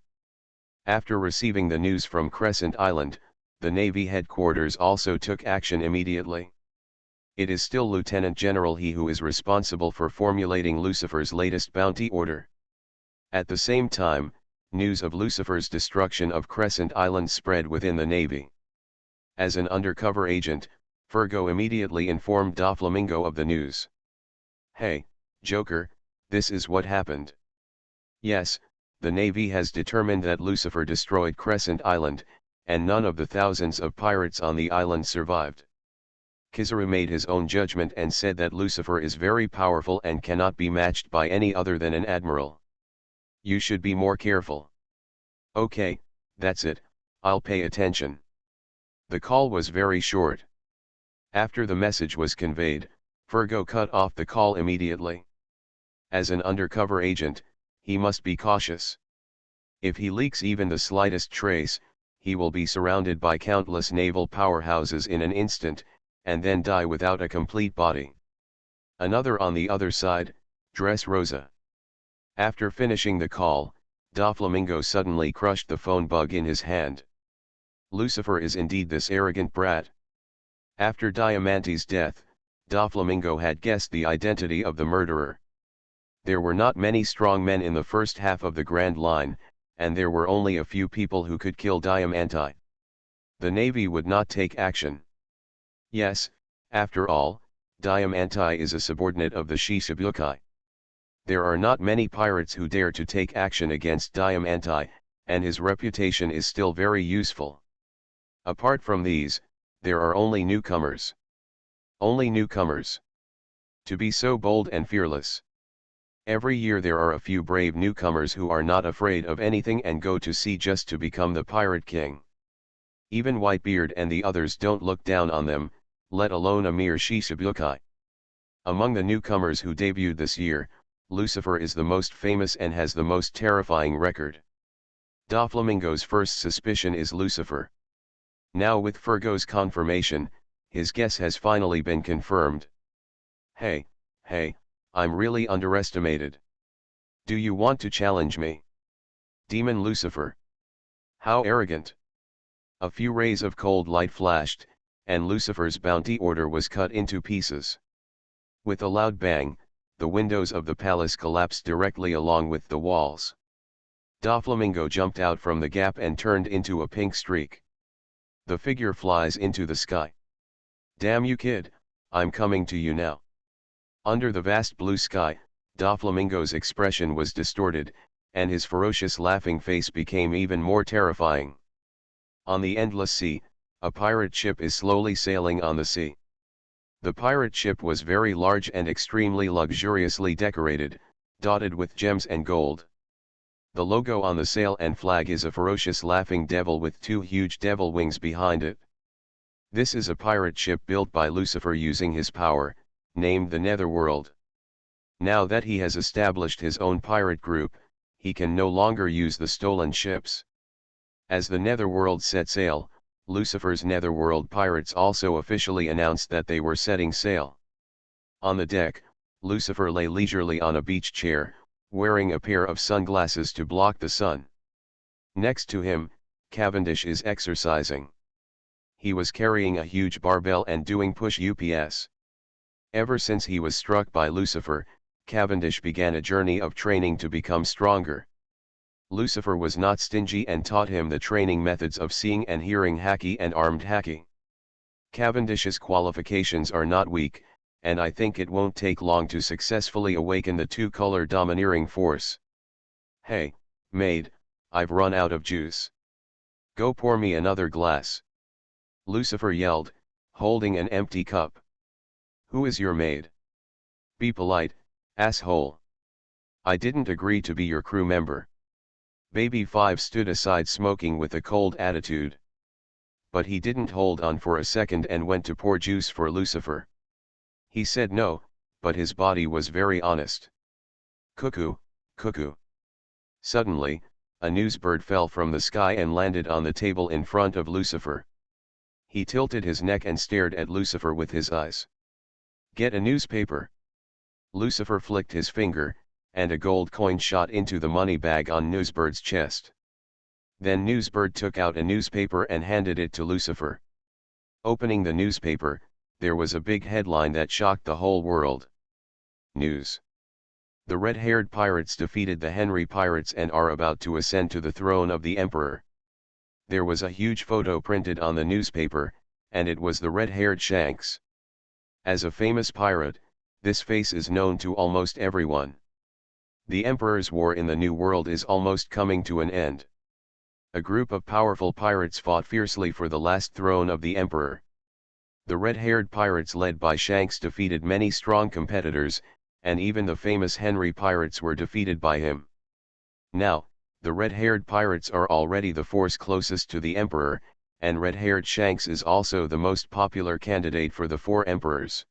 After receiving the news from Crescent Island, the Navy headquarters also took action immediately. It is still Lieutenant General He who is responsible for formulating Lucifer's latest bounty order. At the same time, news of Lucifer's destruction of Crescent Island spread within the Navy. As an undercover agent, Fergo immediately informed Doflamingo of the news. Hey, Joker, this is what happened. Yes, the Navy has determined that Lucifer destroyed Crescent Island, and none of the thousands of pirates on the island survived. Kizaru made his own judgment and said that Lucifer is very powerful and cannot be matched by any other than an admiral. You should be more careful. Okay, that's it, I'll pay attention. The call was very short. After the message was conveyed, Fergo cut off the call immediately. As an undercover agent, he must be cautious. If he leaks even the slightest trace, he will be surrounded by countless naval powerhouses in an instant, and then die without a complete body. Another on the other side, Dressrosa. After finishing the call, Doflamingo suddenly crushed the phone bug in his hand. Lucifer is indeed this arrogant brat. After Diamante's death, Doflamingo had guessed the identity of the murderer. There were not many strong men in the first half of the Grand Line, and there were only a few people who could kill Diamante. The Navy would not take action. Yes, after all, Diamante is a subordinate of the Shishibukai. There are not many pirates who dare to take action against Diamante, and his reputation is still very useful. Apart from these, there are only newcomers. Only newcomers. To be so bold and fearless. Every year there are a few brave newcomers who are not afraid of anything and go to sea just to become the pirate king. Even Whitebeard and the others don't look down on them, let alone a mere Shishibukai. Among the newcomers who debuted this year, Lucifer is the most famous and has the most terrifying record. Doflamingo's first suspicion is Lucifer. Now with Fergo's confirmation, his guess has finally been confirmed. Hey, I'm really underestimated. Do you want to challenge me? Demon Lucifer. How arrogant. A few rays of cold light flashed, and Lucifer's bounty order was cut into pieces. With a loud bang, the windows of the palace collapsed directly along with the walls. Doflamingo jumped out from the gap and turned into a pink streak. The figure flies into the sky. Damn you kid, I'm coming to you now. Under the vast blue sky, Doflamingo's expression was distorted, and his ferocious laughing face became even more terrifying. On the endless sea, a pirate ship is slowly sailing on the sea. The pirate ship was very large and extremely luxuriously decorated, dotted with gems and gold. The logo on the sail and flag is a ferocious laughing devil with two huge devil wings behind it. This is a pirate ship built by Lucifer using his power, named the Netherworld. Now that he has established his own pirate group, he can no longer use the stolen ships. As the Netherworld set sail, Lucifer's Netherworld pirates also officially announced that they were setting sail. On the deck, Lucifer lay leisurely on a beach chair, wearing a pair of sunglasses to block the sun. Next to him, Cavendish is exercising. He was carrying a huge barbell and doing push-ups. Ever since he was struck by Lucifer, Cavendish began a journey of training to become stronger. Lucifer was not stingy and taught him the training methods of seeing and hearing haki and armed haki. Cavendish's qualifications are not weak, and I think it won't take long to successfully awaken the two-color domineering force. Hey, maid, I've run out of juice. Go pour me another glass. Lucifer yelled, holding an empty cup. Who is your maid? Be polite, asshole. I didn't agree to be your crew member. Baby 5 stood aside smoking with a cold attitude. But he didn't hold on for a second and went to pour juice for Lucifer. He said no, but his body was very honest. Cuckoo, cuckoo. Suddenly, a newsbird fell from the sky and landed on the table in front of Lucifer. He tilted his neck and stared at Lucifer with his eyes. Get a newspaper. Lucifer flicked his finger, and a gold coin shot into the money bag on Newsbird's chest. Then Newsbird took out a newspaper and handed it to Lucifer. Opening the newspaper, there was a big headline that shocked the whole world. News. The red-haired pirates defeated the Henry pirates and are about to ascend to the throne of the emperor. There was a huge photo printed on the newspaper, and it was the red-haired Shanks. As a famous pirate, this face is known to almost everyone. The Emperor's war in the New World is almost coming to an end. A group of powerful pirates fought fiercely for the last throne of the Emperor. The red-haired pirates led by Shanks defeated many strong competitors, and even the famous Henry pirates were defeated by him. Now, the red-haired pirates are already the force closest to the Emperor, and red-haired Shanks is also the most popular candidate for the four emperors.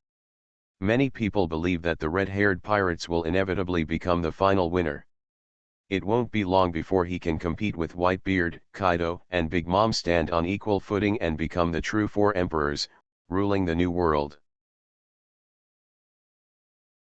Many people believe that the red-haired pirates will inevitably become the final winner. It won't be long before he can compete with Whitebeard, Kaido, and Big Mom stand on equal footing and become the true four emperors, ruling the new world.